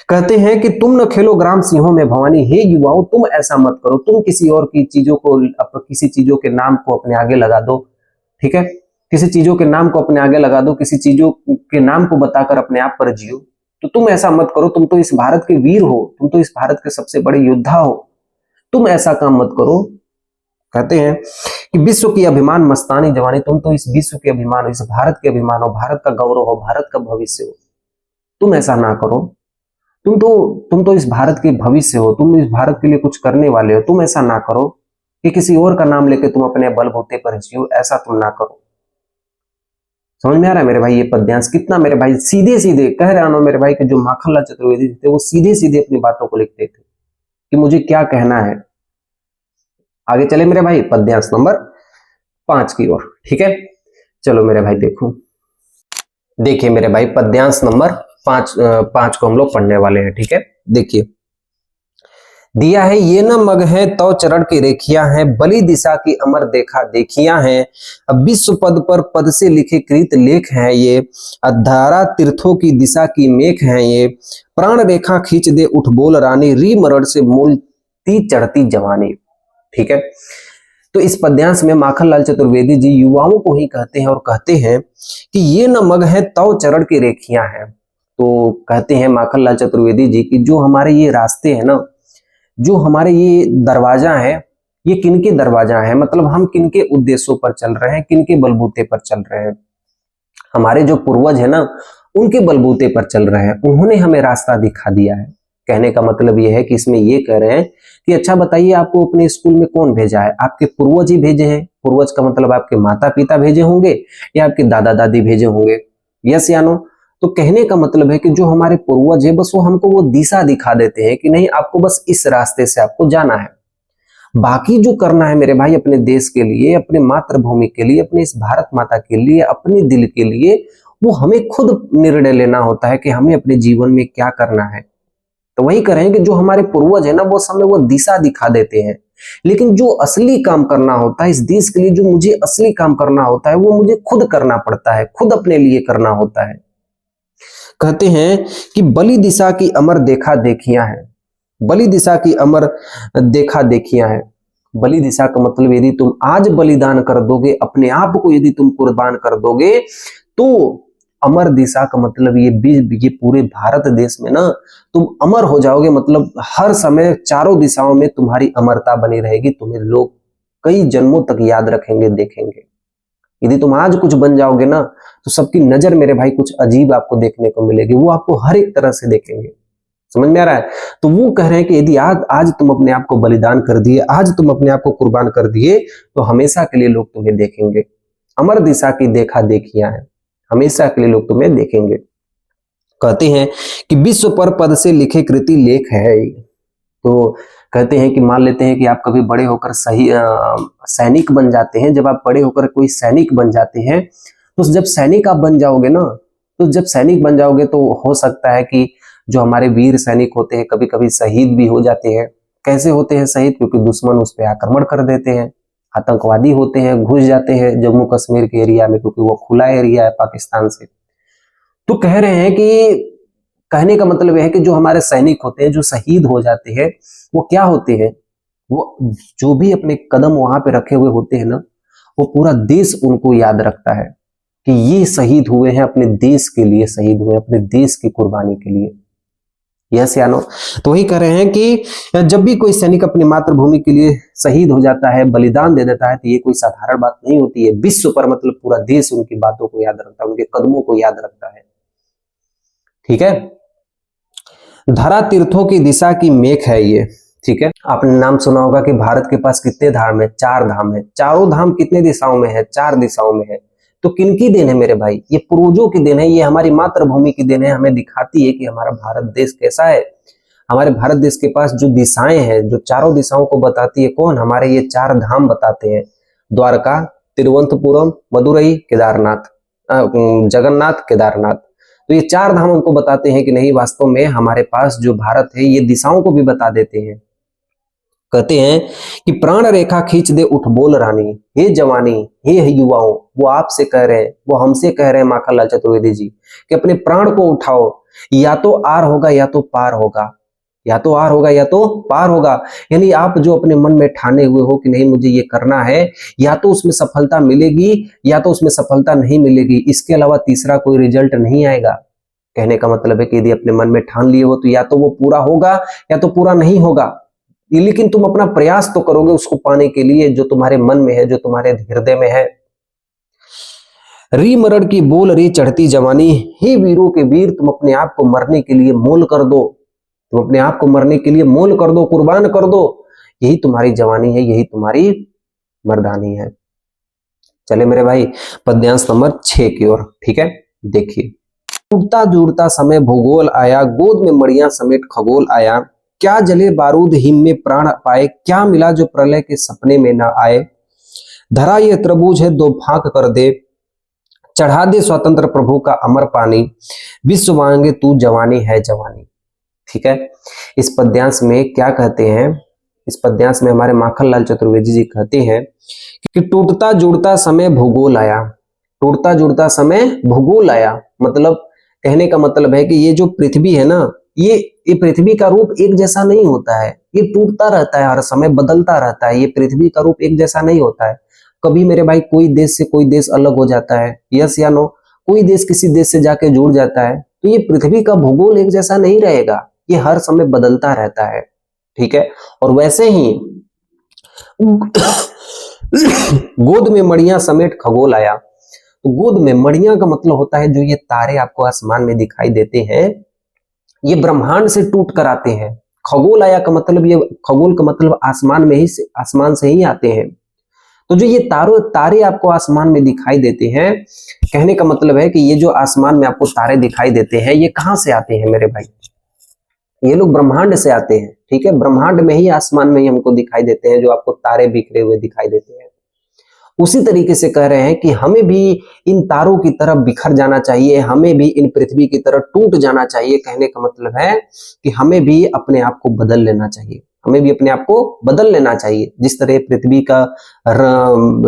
कहते हैं कि तुम न खेलो ग्राम सिंहों में भवानी, हे युवाओं तुम ऐसा मत करो, तुम किसी और की चीजों को, किसी चीजों के नाम को अपने आगे लगा दो। ठीक है, किसी चीजों के नाम को अपने आगे लगा दो, किसी चीजों के नाम को बताकर अपने आप पर जियो। तो तुम ऐसा मत करो, तुम तो इस भारत के वीर हो, तुम तो इस भारत के सबसे बड़े योद्धा हो, तुम ऐसा काम मत करो। कहते हैं कि विश्व की अभिमान मस्तानी जवानी, तुम तो इस विश्व के अभिमान हो, इस भारत के अभिमान हो, भारत का गौरव हो, भारत का भविष्य हो, तुम ऐसा ना करो। तुम तो इस भारत के भविष्य हो, तुम इस भारत के लिए कुछ करने वाले हो, तुम ऐसा ना करो कि किसी और का नाम लेके तुम अपने बलबूते पर जियो, ऐसा तुम ना करो। समझ में आ रहा है मेरे भाई ये पद्यांश कितना मेरे भाई सीधे सीधे कह रहा हूं मेरे भाई कि जो माखनलाल चतुर्वेदी थे वो सीधे सीधे अपनी बातों को लिखते थे कि मुझे क्या कहना है। आगे चले मेरे भाई पद्यांश नंबर 5 की ओर। ठीक है, चलो मेरे भाई देखो, देखिए मेरे भाई पद्यांश नंबर 5 को हम लोग पढ़ने वाले हैं। ठीक है, देखिए दिया है, ये न मग है तो चरण की रेखियां हैं, बलि दिशा की अमर देखा देखियां हैं, अब विश्व पद पर पद से लिखे कृत लेख हैं ये, अधारा तीर्थों की दिशा की मेख हैं ये, प्राण रेखा खींच दे उठ बोल रानी, री मरड़ से मूलती चढ़ती जवानी। ठीक है, तो इस पद्यांश में माखनलाल चतुर्वेदी जी युवाओं को ही कहते हैं और कहते हैं कि ये न मग है तो चरण की रेखियां हैं। तो कहते हैं माखनलाल चतुर्वेदी जी की जो हमारे ये रास्ते हैं ना, जो हमारे ये दरवाजा है, ये किनके दरवाजा है, मतलब हम किनके उद्देश्यों पर चल रहे हैं, किनके बलबूते पर चल रहे हैं। हमारे जो पूर्वज है ना, उनके बलबूते पर चल रहे हैं, उन्होंने हमें रास्ता दिखा दिया है। कहने का मतलब ये है कि इसमें ये कह रहे हैं कि अच्छा बताइए आपको अपने स्कूल में कौन भेजा है, आपके पूर्वज ही भेजे हैं। पूर्वज का मतलब आपके माता पिता भेजे होंगे या आपके दादा दादी भेजे होंगे, यस या नो। तो कहने का मतलब है कि जो हमारे पूर्वज है बस वो हमको वो दिशा दिखा देते हैं कि नहीं आपको बस इस रास्ते से आपको जाना है। बाकी जो करना है मेरे भाई अपने देश के लिए, अपने मातृभूमि के लिए, अपने इस भारत माता के लिए, अपने दिल के लिए, वो हमें खुद निर्णय लेना होता है कि हमें अपने जीवन में क्या करना है। तो वही करें कि जो हमारे पूर्वज है ना वो हमें वो दिशा दिखा देते हैं, लेकिन जो असली काम करना होता है इस देश के लिए, जो मुझे असली काम करना होता है वो मुझे खुद करना पड़ता है, खुद अपने लिए करना होता है। कहते हैं कि बलि दिशा की अमर देखा देखियां हैं, बलि दिशा की अमर देखा देखियां हैं। बलि दिशा का मतलब यदि तुम आज बलिदान कर दोगे, अपने आप को यदि तुम कुर्बान कर दोगे, तो अमर दिशा का मतलब ये पूरे भारत देश में ना तुम अमर हो जाओगे। मतलब हर समय चारों दिशाओं में तुम्हारी अमरता बनी रहेगी, तुम्हें लोग कई जन्मों तक याद रखेंगे, देखेंगे। यदि तुम आज कुछ बन जाओगे ना तो सबकी नजर मेरे भाई कुछ अजीब आपको देखने को मिलेगी, वो आपको हर एक तरह से देखेंगे। समझ में आ रहा है? तो वो कह रहे हैं कि यदि आज तुम अपने आप को बलिदान कर दिए, आज तुम अपने आप को कुर्बान कर दिए, तो हमेशा के लिए लोग तुम्हें देखेंगे। अमर दिशा की देखा देखियां है, हमेशा के लिए लोग तुम्हें देखेंगे। कहते हैं कि विश्व पर पद से लिखे कृति लेख है। तो कहते हैं कि मान लेते हैं कि आप कभी बड़े होकर सैनिक बन जाते हैं। जब आप बड़े होकर कोई सैनिक बन जाते हैं, तो जब सैनिक आप बन जाओगे ना, तो जब सैनिक बन जाओगे तो हो सकता है कि जो हमारे वीर सैनिक होते हैं कभी कभी शहीद भी हो जाते हैं। कैसे होते हैं शहीद? क्योंकि दुश्मन उस पर आक्रमण कर देते हैं, आतंकवादी होते हैं, घुस जाते हैं जम्मू कश्मीर के एरिया में, क्योंकि वो खुला एरिया है पाकिस्तान से। तो कह रहे हैं कि कहने का मतलब यह है कि जो हमारे सैनिक होते हैं, जो शहीद हो जाते हैं, वो क्या होते हैं, वो जो भी अपने कदम वहां पे रखे हुए होते हैं ना, वो पूरा देश उनको याद रखता है कि ये शहीद हुए हैं, अपने देश के लिए शहीद हुए, अपने देश की कुर्बानी के लिए। यस या नो? तो वही कह रहे हैं कि जब भी कोई सैनिक अपनी मातृभूमि के लिए शहीद हो जाता है, बलिदान दे देता है, तो ये कोई साधारण बात नहीं होती है। विश्व पर मतलब पूरा देश उनकी बातों को याद रखता है, उनके कदमों को याद रखता है। ठीक है, धरा तीर्थों की दिशा की मेख है ये। ठीक है, आपने नाम सुना होगा कि भारत के पास कितने धाम है? 4 धाम है। चारों धाम कितने दिशाओं में है? 4 दिशाओं में है। तो किनकी देन है मेरे भाई? ये पूर्वजों की देन है, ये हमारी मातृभूमि की देन है। हमें दिखाती है कि हमारा भारत देश कैसा है। हमारे भारत देश के पास जो दिशाएं हैं, जो चारों दिशाओं को बताती है, कौन? हमारे ये 4 धाम बताते हैं, द्वारका, तिरुवनंतपुरम, मदुरई, केदारनाथ, जगन्नाथ, केदारनाथ। तो ये 4 धाम हमको बताते हैं कि नहीं, वास्तव में हमारे पास जो भारत है ये दिशाओं को भी बता देते हैं। कहते हैं कि प्राण रेखा खींच दे उठ बोल रानी, हे जवानी, हे युवाओं, वो आपसे कह रहे हैं, वो हमसे कह रहे हैं माखनलाल चतुर्वेदी जी कि अपने प्राण को उठाओ, या तो आर होगा या तो पार होगा, या तो आर होगा या तो पार होगा। यानी आप जो अपने मन में ठाने हुए हो कि नहीं मुझे ये करना है, या तो उसमें सफलता मिलेगी या तो उसमें सफलता नहीं मिलेगी, इसके अलावा तीसरा कोई रिजल्ट नहीं आएगा। कहने का मतलब है कि यदि अपने मन में ठान लिए हो तो या तो वो पूरा होगा या तो पूरा नहीं होगा, लेकिन तुम अपना प्रयास तो करोगे उसको पाने के लिए, जो तुम्हारे मन में है, जो तुम्हारे हृदय में है। री मरड़ की बोल री चढ़ती जवानी, हे वीरों के वीर, तुम अपने आप को मरने के लिए मोल कर दो, तुम अपने आप को मरने के लिए मोल कर दो, कुर्बान कर दो। यही तुम्हारी जवानी है, यही तुम्हारी मर्दानी है। चले मेरे भाई पद्यांश नंबर 6 की ओर। ठीक है, देखिए, जुड़ता जुड़ता समय भूगोल आया, गोद में मड़िया समेत खगोल आया, क्या जले बारूद हिम में प्राण पाए, क्या मिला जो प्रलय के सपने में ना आए। धरा ये त्रिभुज है दो फांक कर दे, चढ़ा दे स्वतंत्र प्रभु का अमर पानी, विश्व मांगे तू जवानी है जवानी। ठीक है, इस पद्यांश में क्या कहते हैं, इस पद्यांश में हमारे माखनलाल चतुर्वेदी जी कहते हैं कि टूटता जुड़ता समय भूगोल आया, टूटता जुड़ता समय भूगोल आया। मतलब कहने का मतलब है कि ये जो पृथ्वी है ना, ये पृथ्वी का रूप एक जैसा नहीं होता है, ये टूटता रहता है, हर समय बदलता रहता है। ये पृथ्वी का रूप एक जैसा नहीं होता है। कभी मेरे भाई कोई देश से कोई देश अलग हो जाता है, यस या नो, कोई देश किसी देश से जाके जुड़ जाता है, तो ये पृथ्वी का भूगोल एक जैसा नहीं रहेगा, ये हर समय बदलता रहता है। ठीक है, और वैसे ही गोद में मड़िया समेट खगोल आया। तो गोद में मड़िया का मतलब होता है जो ये तारे आपको आसमान में दिखाई देते हैं, ये ब्रह्मांड से टूट कर आते हैं। खगोल आया का मतलब, ये खगोल का मतलब आसमान से ही आते हैं। तो जो ये तारे आपको आसमान में दिखाई देते हैं, कहने का मतलब है कि ये जो आसमान में आपको तारे दिखाई देते हैं, ये कहां से आते हैं मेरे भाई, ये लोग ब्रह्मांड से आते हैं। ठीक है, ब्रह्मांड में ही, आसमान में ही हमको दिखाई देते हैं, जो आपको तारे बिखरे हुए दिखाई देते हैं। उसी तरीके से कह रहे हैं कि हमें भी इन तारों की तरफ बिखर जाना चाहिए, हमें भी इन पृथ्वी की तरह टूट जाना चाहिए। कहने का मतलब है कि हमें भी अपने आप को बदल लेना चाहिए, हमें भी अपने आप को बदल लेना चाहिए। जिस तरह पृथ्वी का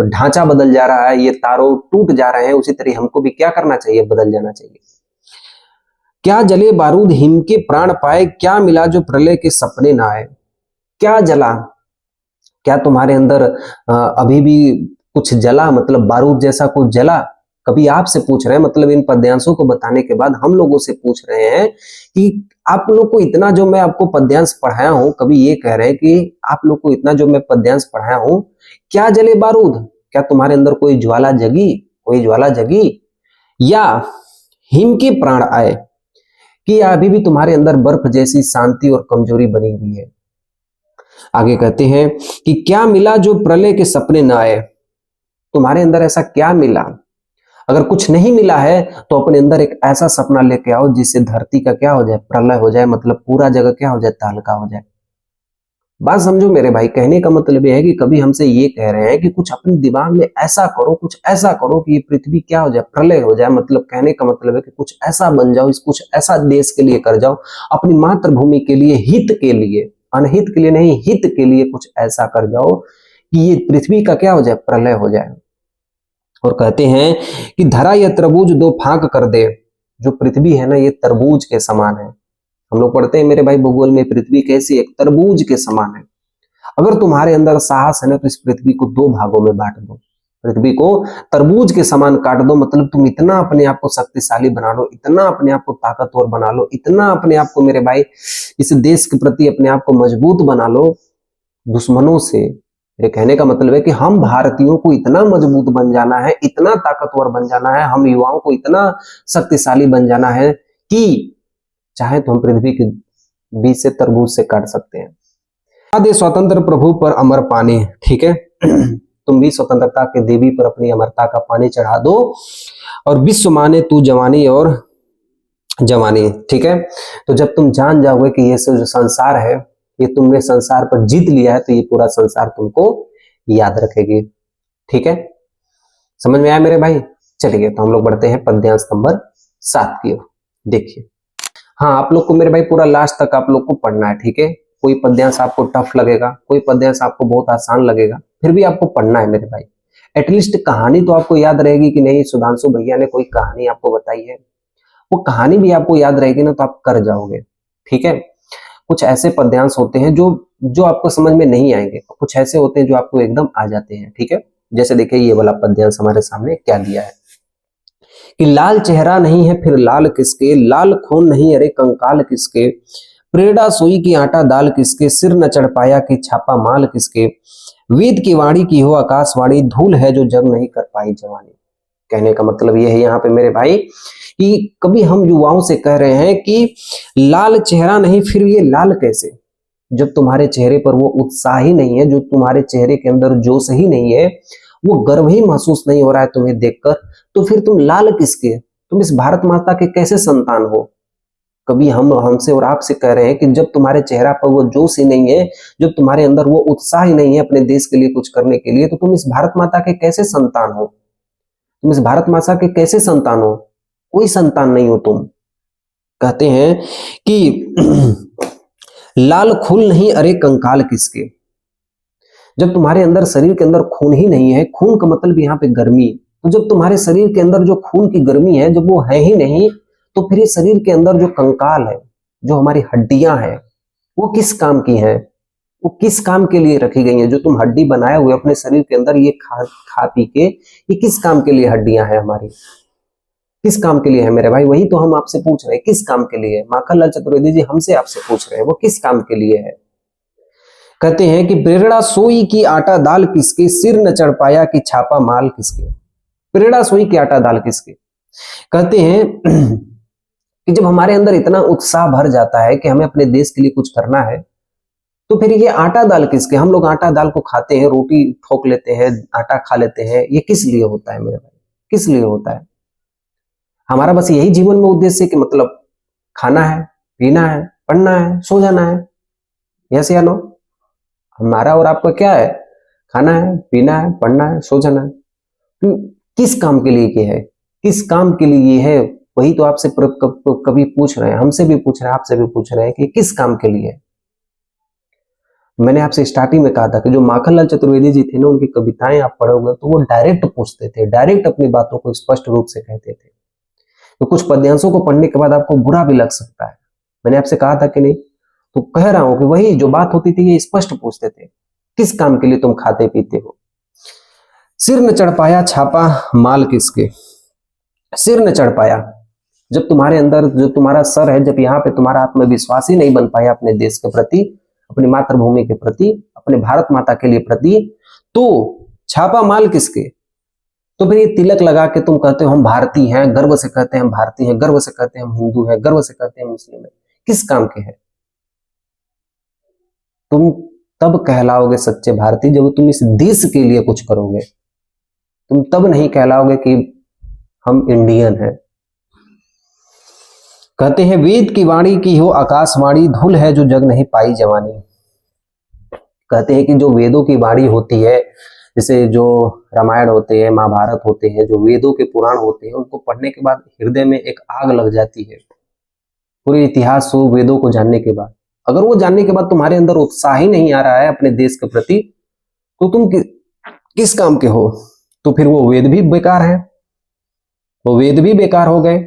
ढांचा बदल जा रहा है, ये तारों टूट जा रहे हैं, उसी तरह हमको भी क्या करना चाहिए, बदल जाना चाहिए। क्या जले बारूद हिम के प्राण पाए, क्या मिला जो प्रलय के सपने ना आए। क्या जला, क्या तुम्हारे अंदर अभी भी कुछ जला, मतलब बारूद जैसा कुछ जला। कभी आपसे पूछ रहे हैं, मतलब इन पद्यांशों को बताने के बाद हम लोगों से पूछ रहे हैं कि आप लोग को इतना जो मैं आपको पद्यांश पढ़ाया हूं, कभी ये कह रहे हैं कि आप लोग को इतना जो मैं पद्यांश पढ़ाया हूं, क्या जले बारूद, क्या तुम्हारे अंदर कोई ज्वाला जगी, कोई ज्वाला जगी, या हिम के प्राण आए, कि अभी भी तुम्हारे अंदर बर्फ जैसी शांति और कमजोरी बनी हुई है। आगे कहते हैं कि क्या मिला जो प्रलय के सपने न आए, तुम्हारे अंदर ऐसा क्या मिला। अगर कुछ नहीं मिला है तो अपने अंदर एक ऐसा सपना लेके आओ जिससे धरती का क्या हो जाए, प्रलय हो जाए, मतलब पूरा जगह क्या हो जाए, तहलका हो जाए। बात समझो मेरे भाई, कहने का मतलब यह है कि कभी हमसे ये कह रहे हैं कि कुछ अपने दिमाग में ऐसा करो, कुछ ऐसा करो कि ये पृथ्वी क्या हो जाए, प्रलय हो जाए। मतलब कहने का मतलब है कि कुछ ऐसा बन जाओ, कुछ ऐसा देश के लिए कर जाओ, अपनी मातृभूमि के लिए, हित के लिए, अनहित के लिए नहीं, हित के लिए कुछ ऐसा कर जाओ कि ये पृथ्वी का क्या हो जाए, प्रलय हो जाए। और कहते हैं कि धरा यह तरबूज दो फांक कर दे। जो पृथ्वी है ना, ये तरबूज के समान है। हम लोग पढ़ते हैं मेरे भाई भूगोल में, पृथ्वी कैसी, एक तरबूज के समान है। अगर तुम्हारे अंदर साहस है ना, तो इस पृथ्वी को दो भागों में बांट दो, पृथ्वी को तरबूज के समान काट दो। मतलब तुम इतना अपने आप को शक्तिशाली बना लो, इतना अपने आप को ताकतवर बना लो, इतना अपने आप को मेरे भाई इस देश के प्रति अपने आप को मजबूत बना लो दुश्मनों से। मेरे कहने का मतलब है कि हम भारतीयों को इतना मजबूत बन जाना है, इतना ताकतवर बन जाना है, हम युवाओं को इतना शक्तिशाली बन जाना है कि चाहे तो हम पृथ्वी के बीच से तरबूज से काट सकते हैं। दे स्वतंत्र प्रभु पर अमर पानी। ठीक है, तुम भी स्वतंत्रता के देवी पर अपनी अमरता का पानी चढ़ा दो, और विश्व माने तू जवानी और जवानी। ठीक है, तो जब तुम जान जाओगे कि ये जो संसार है, ये तुमने संसार पर जीत लिया है, तो ये पूरा संसार तुमको याद रखेगी। ठीक है, समझ में आया मेरे भाई। चलिए, तो हम लोग बढ़ते हैं पद्यांश नंबर 7 की ओर। देखिए, हाँ, आप लोग को मेरे भाई पूरा लास्ट तक आप लोग को पढ़ना है। ठीक है, कोई पद्यांश आपको टफ लगेगा, कोई पद्यांश आपको बहुत आसान लगेगा, फिर भी आपको पढ़ना है मेरे भाई। एटलीस्ट कहानी तो आपको याद रहेगी कि नहीं, सुधांशु भैया ने कोई कहानी आपको बताई है, वो कहानी भी आपको याद रहेगी ना, तो आप कर जाओगे। ठीक है, कुछ ऐसे पद्यांश होते हैं जो आपको समझ में नहीं आएंगे, कुछ ऐसे होते हैं जो आपको एकदम आ जाते हैं। ठीक है, जैसे देखिए ये वाला पद्यांश हमारे सामने क्या दिया है कि लाल चेहरा नहीं है फिर लाल किसके, लाल खून नहीं अरे कंकाल किसके, प्रेड़ा सोई की आटा दाल किसके, सिर न चढ़ पाया कि छापा माल किसके, वेद की वाणी की हो आकाशवाणी, धूल है जो जग नहीं कर पाई जवानी। कहने का मतलब यह है यहाँ पे मेरे भाई कि कभी हम युवाओं से कह रहे हैं कि लाल चेहरा नहीं, फिर ये लाल कैसे, जब तुम्हारे चेहरे पर वो उत्साह ही नहीं है, जो तुम्हारे चेहरे के अंदर जोश ही नहीं है, वो गर्व ही महसूस नहीं हो रहा है तुम्हें देखकर, तो फिर तुम लाल किसके, तुम इस भारत माता के कैसे संतान हो। कभी हम हमसे और आपसे कह रहे हैं कि जब तुम्हारे चेहरा पर वो जोश ही नहीं है, जब तुम्हारे अंदर वो उत्साह ही नहीं है अपने देश के लिए कुछ करने के लिए, तो तुम इस भारत माता के कैसे संतान हो? तुम इस भारत माता के कैसे संतान हो? कोई संतान नहीं हो तुम। कहते हैं कि लाल खून नहीं अरे कंकाल किसके। जब तुम्हारे अंदर शरीर के अंदर खून ही नहीं है, खून का मतलब यहाँ पे गर्मी, तो जब तुम्हारे शरीर के अंदर जो खून की गर्मी है जब वो है ही नहीं, तो फिर ये शरीर के अंदर जो कंकाल है, जो हमारी हड्डियां हैं, वो किस काम की हैं? वो किस काम के लिए रखी गई हैं? जो तुम हड्डी बनाए हुए अपने शरीर के अंदर ये खा खा पी के, ये किस काम के लिए हड्डियां हैं हमारी? किस काम के लिए है मेरे भाई? वही तो हम आपसे पूछ रहे हैं, किस काम के लिए? माखनलाल चतुर्वेदी जी हमसे आपसे पूछ रहे हैं, वो किस काम के लिए है? कहते हैं कि प्रेरणा सोई की आटा दाल किसके, सिर न चढ़ पाया कि छापा माल किसके। प्रेरणा सोई की आटा दाल किसके? कहते हैं कि जब हमारे अंदर इतना उत्साह भर जाता है कि हमें अपने देश के लिए कुछ करना है, तो फिर ये आटा दाल किसके? हम लोग आटा दाल को खाते हैं, रोटी ठोक लेते हैं, आटा खा लेते हैं, ये किस लिए होता है मेरे भाई? किस लिए होता है? हमारा बस यही जीवन में उद्देश्य है कि मतलब खाना है, पीना है, पढ़ना है, सो जाना है? यस या नो? हमारा और आपका क्या है? खाना है, पीना है, पढ़ना है, सो जाना है। तो किस काम के लिए ये है? किस काम के लिए ये है? वही तो आपसे कभी पूछ रहे हैं, हमसे भी पूछ रहे हैं, आपसे भी पूछ रहे हैं कि किस काम के लिए है? मैंने आपसे स्टार्टिंग में कहा था कि जो माखनलाल चतुर्वेदी जी थे ना, उनकी कविताएं आप पढ़ोगे तो वो डायरेक्ट पूछते थे, डायरेक्ट अपनी बातों को स्पष्ट रूप से कहते थे। तो कुछ पद्यांशों को पढ़ने के बाद आपको बुरा भी लग सकता है, मैंने आपसे कहा था कि नहीं? तो कह रहा हूं कि वही जो बात होती थी ये स्पष्ट पूछते थे, किस काम के लिए तुम खाते पीते हो? सिर न चढ़ पाया छापा माल किसके। सिर न चढ़ पाया, जब तुम्हारे अंदर जो तुम्हारा सर है, जब यहाँ पे तुम्हारा आत्मविश्वास ही नहीं बन पाया अपने देश के प्रति, अपनी मातृभूमि के प्रति, अपने भारत माता के लिए प्रति, तो छापा माल किसके? तो फिर ये तिलक लगा के तुम कहते हो हम भारतीय हैं, गर्व से कहते हैं हम भारतीय हैं, गर्व से कहते हैं हम हिंदू हैं, गर्व से कहते हैं मुस्लिम हैं, किस काम के हैं? तुम तब कहलाओगे सच्चे भारतीय जब तुम इस देश के लिए कुछ करोगे। तुम तब नहीं कहलाओगे कि हम इंडियन हैं। कहते हैं वेद की वाणी की हो आकाशवाणी, धूल है जो जग नहीं पाई जवानी। कहते हैं कि जो वेदों की वाणी होती है, जैसे जो रामायण होते हैं, महाभारत होते हैं, जो वेदों के पुराण होते हैं, उनको पढ़ने के बाद हृदय में एक आग लग जाती है। पूरे इतिहास को, वेदों को जानने के बाद, अगर वो जानने के बाद तुम्हारे अंदर उत्साह ही नहीं आ रहा है अपने देश के प्रति, तो तुम किस काम के हो? तो फिर वो वेद भी बेकार है, वो वेद भी बेकार हो गए।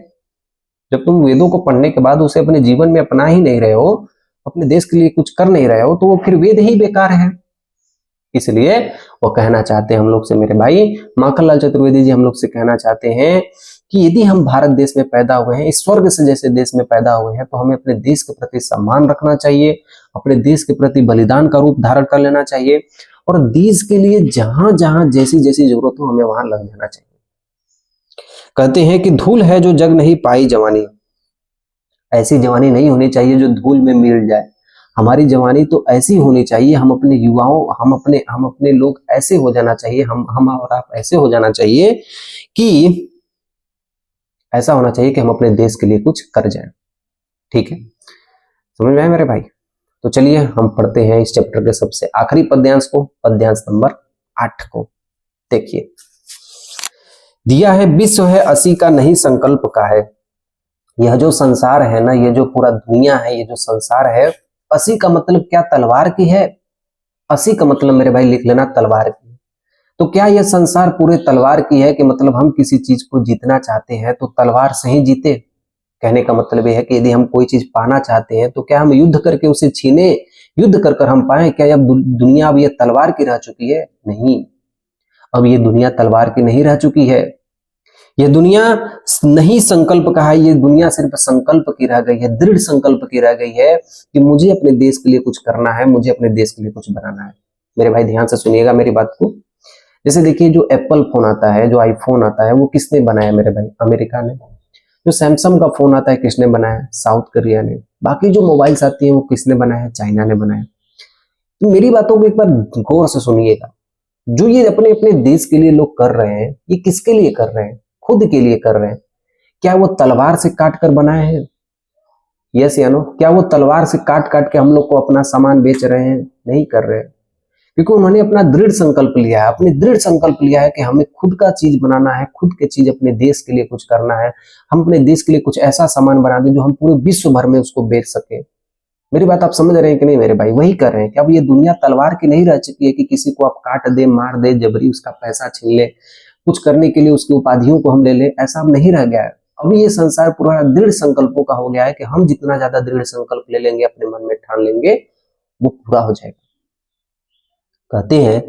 जब तुम वेदों को पढ़ने के बाद उसे अपने जीवन में अपना ही नहीं रहे हो, अपने देश के लिए कुछ कर नहीं रहे हो, तो वो फिर वेद ही बेकार है। इसलिए वो कहना चाहते हैं हम लोग से, मेरे भाई माखनलाल चतुर्वेदी जी हम लोग से कहना चाहते हैं कि यदि हम भारत देश में पैदा हुए हैं, इस स्वर्ग से जैसे देश में पैदा हुए हैं, तो हमें अपने देश के प्रति सम्मान रखना चाहिए, अपने देश के प्रति बलिदान का रूप धारण कर लेना चाहिए, और देश के लिए जहां जहां जैसी जैसी जरूरत हो हमें वहां लग जाना चाहिए। कहते हैं कि धूल है जो जग नहीं पाई जवानी। ऐसी जवानी नहीं होनी चाहिए जो धूल में मिल जाए। हमारी जवानी तो ऐसी होनी चाहिए, हम अपने युवाओं, हम अपने लोग ऐसे हो जाना चाहिए, हम और आप ऐसे हो जाना चाहिए कि ऐसा होना चाहिए कि हम अपने देश के लिए कुछ कर जाएं। ठीक है, समझ में आया मेरे भाई? तो चलिए हम पढ़ते हैं इस चैप्टर के सबसे आखिरी पद्यांश को, पद्यांश नंबर 8 को। देखिए, दिया है विश्व है असी का नहीं संकल्प का है। यह जो संसार है ना, ये जो पूरा दुनिया है, ये जो संसार है, असी का मतलब क्या? तलवार की है। असी का मतलब मेरे भाई लिख लेना, तलवार की। तो क्या यह संसार पूरे तलवार की है कि मतलब हम किसी चीज को जीतना चाहते हैं तो तलवार से ही जीते? कहने का मतलब यह है कि यदि हम कोई चीज पाना चाहते हैं तो क्या हम युद्ध करके उसे छीने, युद्ध कर कर हम पाए? क्या अब दुनिया अब ये तलवार की रह चुकी है? नहीं, अब ये दुनिया तलवार की नहीं रह चुकी है। ये दुनिया नहीं संकल्प का है, ये दुनिया सिर्फ संकल्प की रह गई है, दृढ़ संकल्प की रह गई है कि मुझे अपने देश के लिए कुछ करना है, मुझे अपने देश के लिए कुछ बनाना है। मेरे भाई ध्यान से सुनिएगा मेरी बात को। जैसे देखिए, जो एप्पल फोन आता है, जो आईफोन आता है, वो किसने बनाया मेरे भाई? अमेरिका ने। जो सैमसंग का फोन आता है किसने बनाया? साउथ कोरिया ने। बाकी जो मोबाइल्स आती हैं वो किसने बनाया? चाइना ने बनाया। तो मेरी बातों को एक बार गौर से सुनिएगा। जो ये अपने अपने देश के लिए लोग कर रहे हैं, ये किसके लिए कर रहे हैं? खुद के लिए कर रहे हैं। क्या वो तलवार से काट कर बनाए हैं? यस या नो? क्या वो तलवार से काट काट के हम लोग को अपना सामान बेच रहे हैं? नहीं कर रहे, क्योंकि उन्होंने अपना दृढ़ संकल्प लिया है, अपने दृढ़ संकल्प लिया है कि हमें खुद का चीज बनाना है, खुद के चीज अपने देश के लिए कुछ करना है, हम अपने देश के लिए कुछ ऐसा सामान बना दें जो हम पूरे विश्व भर में उसको बेच सके। मेरी बात आप समझ रहे हैं कि नहीं मेरे भाई? वही कर रहे हैं कि अब ये दुनिया तलवार की नहीं रह चुकी है कि किसी को आप काट दे, मार दे, जबरी उसका पैसा छीन ले, कुछ करने के लिए उसकी उपाधियों को हम ले ले, ऐसा अब नहीं रह गया है। अब ये संसार पूरा दृढ़ संकल्पों का हो गया है कि हम जितना ज्यादा दृढ़ संकल्प ले लेंगे, अपने मन में ठान लेंगे, वो पूरा हो जाएगा। कहते हैं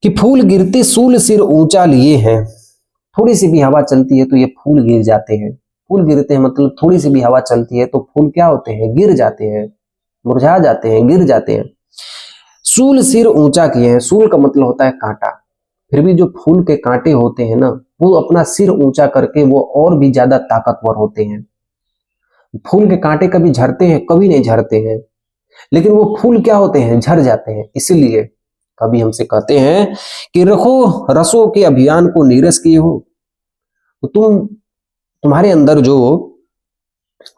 कि फूल गिरते सूल सिर ऊंचा लिए हैं, थोड़ी सी भी हवा चलती है तो ये फूल गिर जाते हैं। फूल गिरते हैं मतलब थोड़ी सी भी हवा चलती है तो फूल क्या होते हैं? गिर जाते हैं, मुरझा जाते हैं, गिर जाते हैं। सूल सिर ऊंचा किए हैं, सूल का मतलब होता है कांटा, फिर भी जो फूल के कांटे होते हैं ना, वो अपना सिर ऊंचा करके वो और भी ज्यादा ताकतवर होते हैं। फूल के कांटे कभी झरते हैं? कभी नहीं झरते हैं, लेकिन वो फूल क्या होते हैं? झर जाते हैं। इसीलिए कभी हमसे कहते हैं कि रखो रसों के अभियान को नीरस किए हो, तो तुम्हारे अंदर जो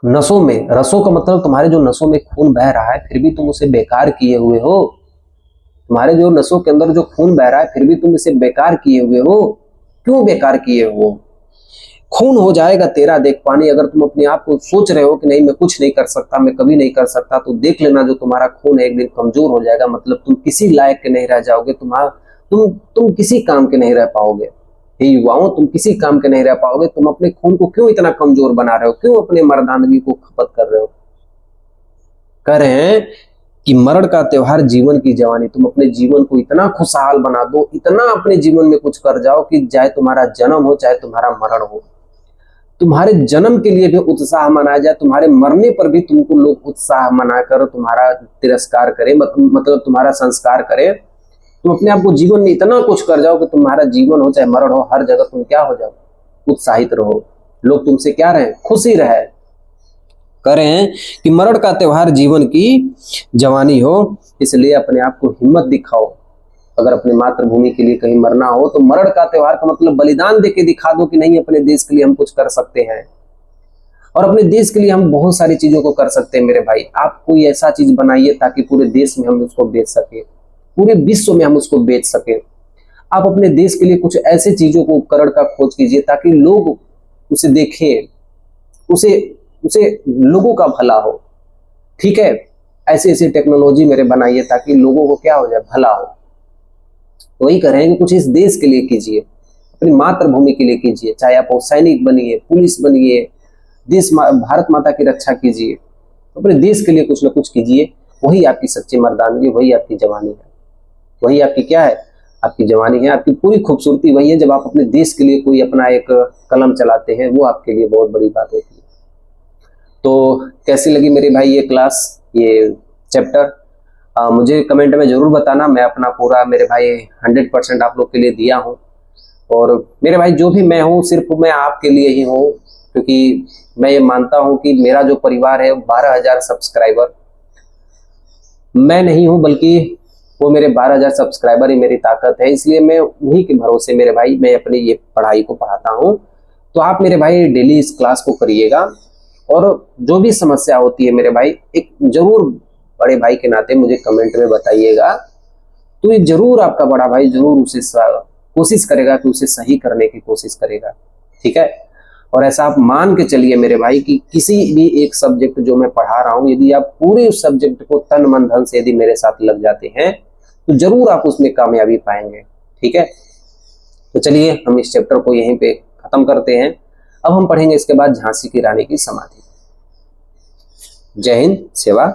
नसों में, रसों का मतलब तुम्हारे जो नसों में खून बह रहा है, फिर भी तुम उसे बेकार किए हुए हो। तुम्हारे जो नसों के अंदर जो खून बह रहा है, फिर भी तुम इसे बेकार किए हुए हो। क्यों बेकार किए हो? खून हो जाएगा तेरा देख पानी। अगर तुम अपने आप को सोच रहे हो कि नहीं मैं कुछ नहीं कर सकता, मैं कभी नहीं कर सकता, तो देख लेना जो तुम्हारा खून है एक दिन कमजोर हो जाएगा, मतलब तुम किसी लायक के नहीं रह जाओगे, तुम किसी काम के नहीं रह पाओगे। हे युवाओं, तुम किसी काम के नहीं रह पाओगे। तुम अपने खून को क्यों इतना कमजोर बना रहे हो? क्यों अपने मर्दानगी को खपत कर रहे हो? कह रहे हैं कि मरण का त्योहार जीवन की जवानी। तुम अपने जीवन को इतना खुशहाल बना दो, इतना अपने जीवन में कुछ कर जाओ कि चाहे तुम्हारा जन्म हो चाहे तुम्हारा मरण हो, तुम्हारे जन्म के लिए भी उत्साह मनाया जाए, तुम्हारे मरने पर भी तुमको लोग उत्साह मनाकर तुम्हारा तिरस्कार करें, मतलब तुम्हारा संस्कार करें। तुम अपने आप को जीवन में इतना कुछ कर जाओ कि तुम्हारा जीवन हो चाहे मरण हो, हर जगह तुम क्या हो जाओ? उत्साहित रहो, लोग तुमसे क्या रहे? खुशी रहे। कह रहे हैं कि मरण का त्योहार जीवन की जवानी हो, इसलिए अपने आप को हिम्मत दिखाओ। अगर अपने मातृभूमि के लिए कहीं मरना हो तो मरण का त्योहार का मतलब बलिदान देके दिखा दो कि नहीं, अपने देश के लिए हम कुछ कर सकते हैं, और अपने देश के लिए हम बहुत सारी चीजों को कर सकते हैं। मेरे भाई, आप कोई ऐसा चीज बनाइए ताकि पूरे देश में हम उसको बेच सके, पूरे विश्व में हम उसको बेच सके। आप अपने देश के लिए कुछ ऐसे चीजों को, उपकरण का खोज कीजिए ताकि लोग उसे देखें, उसे उसे लोगों का भला हो। ठीक है, ऐसी ऐसी टेक्नोलॉजी मेरे बनाइए ताकि लोगों को क्या हो जाए? भला हो। वही करेंगे, कुछ इस देश के लिए कीजिए, अपनी मातृभूमि के लिए कीजिए, चाहे आप सैनिक बनिए, पुलिस बनिए, भारत माता की रक्षा कीजिए, अपने देश के लिए कुछ ना कुछ कीजिए। वही आपकी सच्ची मर्दानगी, वही आपकी जवानी है, वही आपकी क्या है? आपकी जवानी है। आपकी पूरी खूबसूरती वही है जब आप अपने देश के लिए कोई अपना एक कलम चलाते हैं, वो आपके लिए बहुत बड़ी बात होती है। तो कैसी लगी मेरे भाई ये क्लास, ये चैप्टर? मुझे कमेंट में जरूर बताना। मैं अपना पूरा मेरे भाई 100% आप लोग के लिए दिया हूँ, और मेरे भाई जो भी मैं हूँ सिर्फ मैं आपके लिए ही हूँ, क्योंकि मैं ये मानता हूँ कि मेरा जो परिवार है 12,000 सब्सक्राइबर, मैं नहीं हूँ बल्कि वो मेरे 12,000 सब्सक्राइबर ही मेरी ताकत है। इसलिए मैं उन्हीं के भरोसे मेरे भाई मैं अपनी ये पढ़ाई को पढ़ाता हूँ। तो आप मेरे भाई डेली इस क्लास को करिएगा, और जो भी समस्या होती है मेरे भाई, एक जरूर बड़े भाई के नाते मुझे कमेंट में बताइएगा। तो ये जरूर आपका बड़ा भाई जरूर उसे कोशिश करेगा कि उसे सही करने की कोशिश करेगा। ठीक है, और ऐसा आप मान के चलिए मेरे भाई कि किसी भी एक सब्जेक्ट जो मैं पढ़ा रहा हूँ, यदि आप पूरे उस सब्जेक्ट को तन मन धन से यदि मेरे साथ लग जाते हैं तो जरूर आप उसमें कामयाबी पाएंगे। ठीक है, तो चलिए हम इस चैप्टर को यहीं पे खत्म करते हैं। अब हम पढ़ेंगे इसके बाद झांसी की रानी की समाधि। जय हिंद, सेवा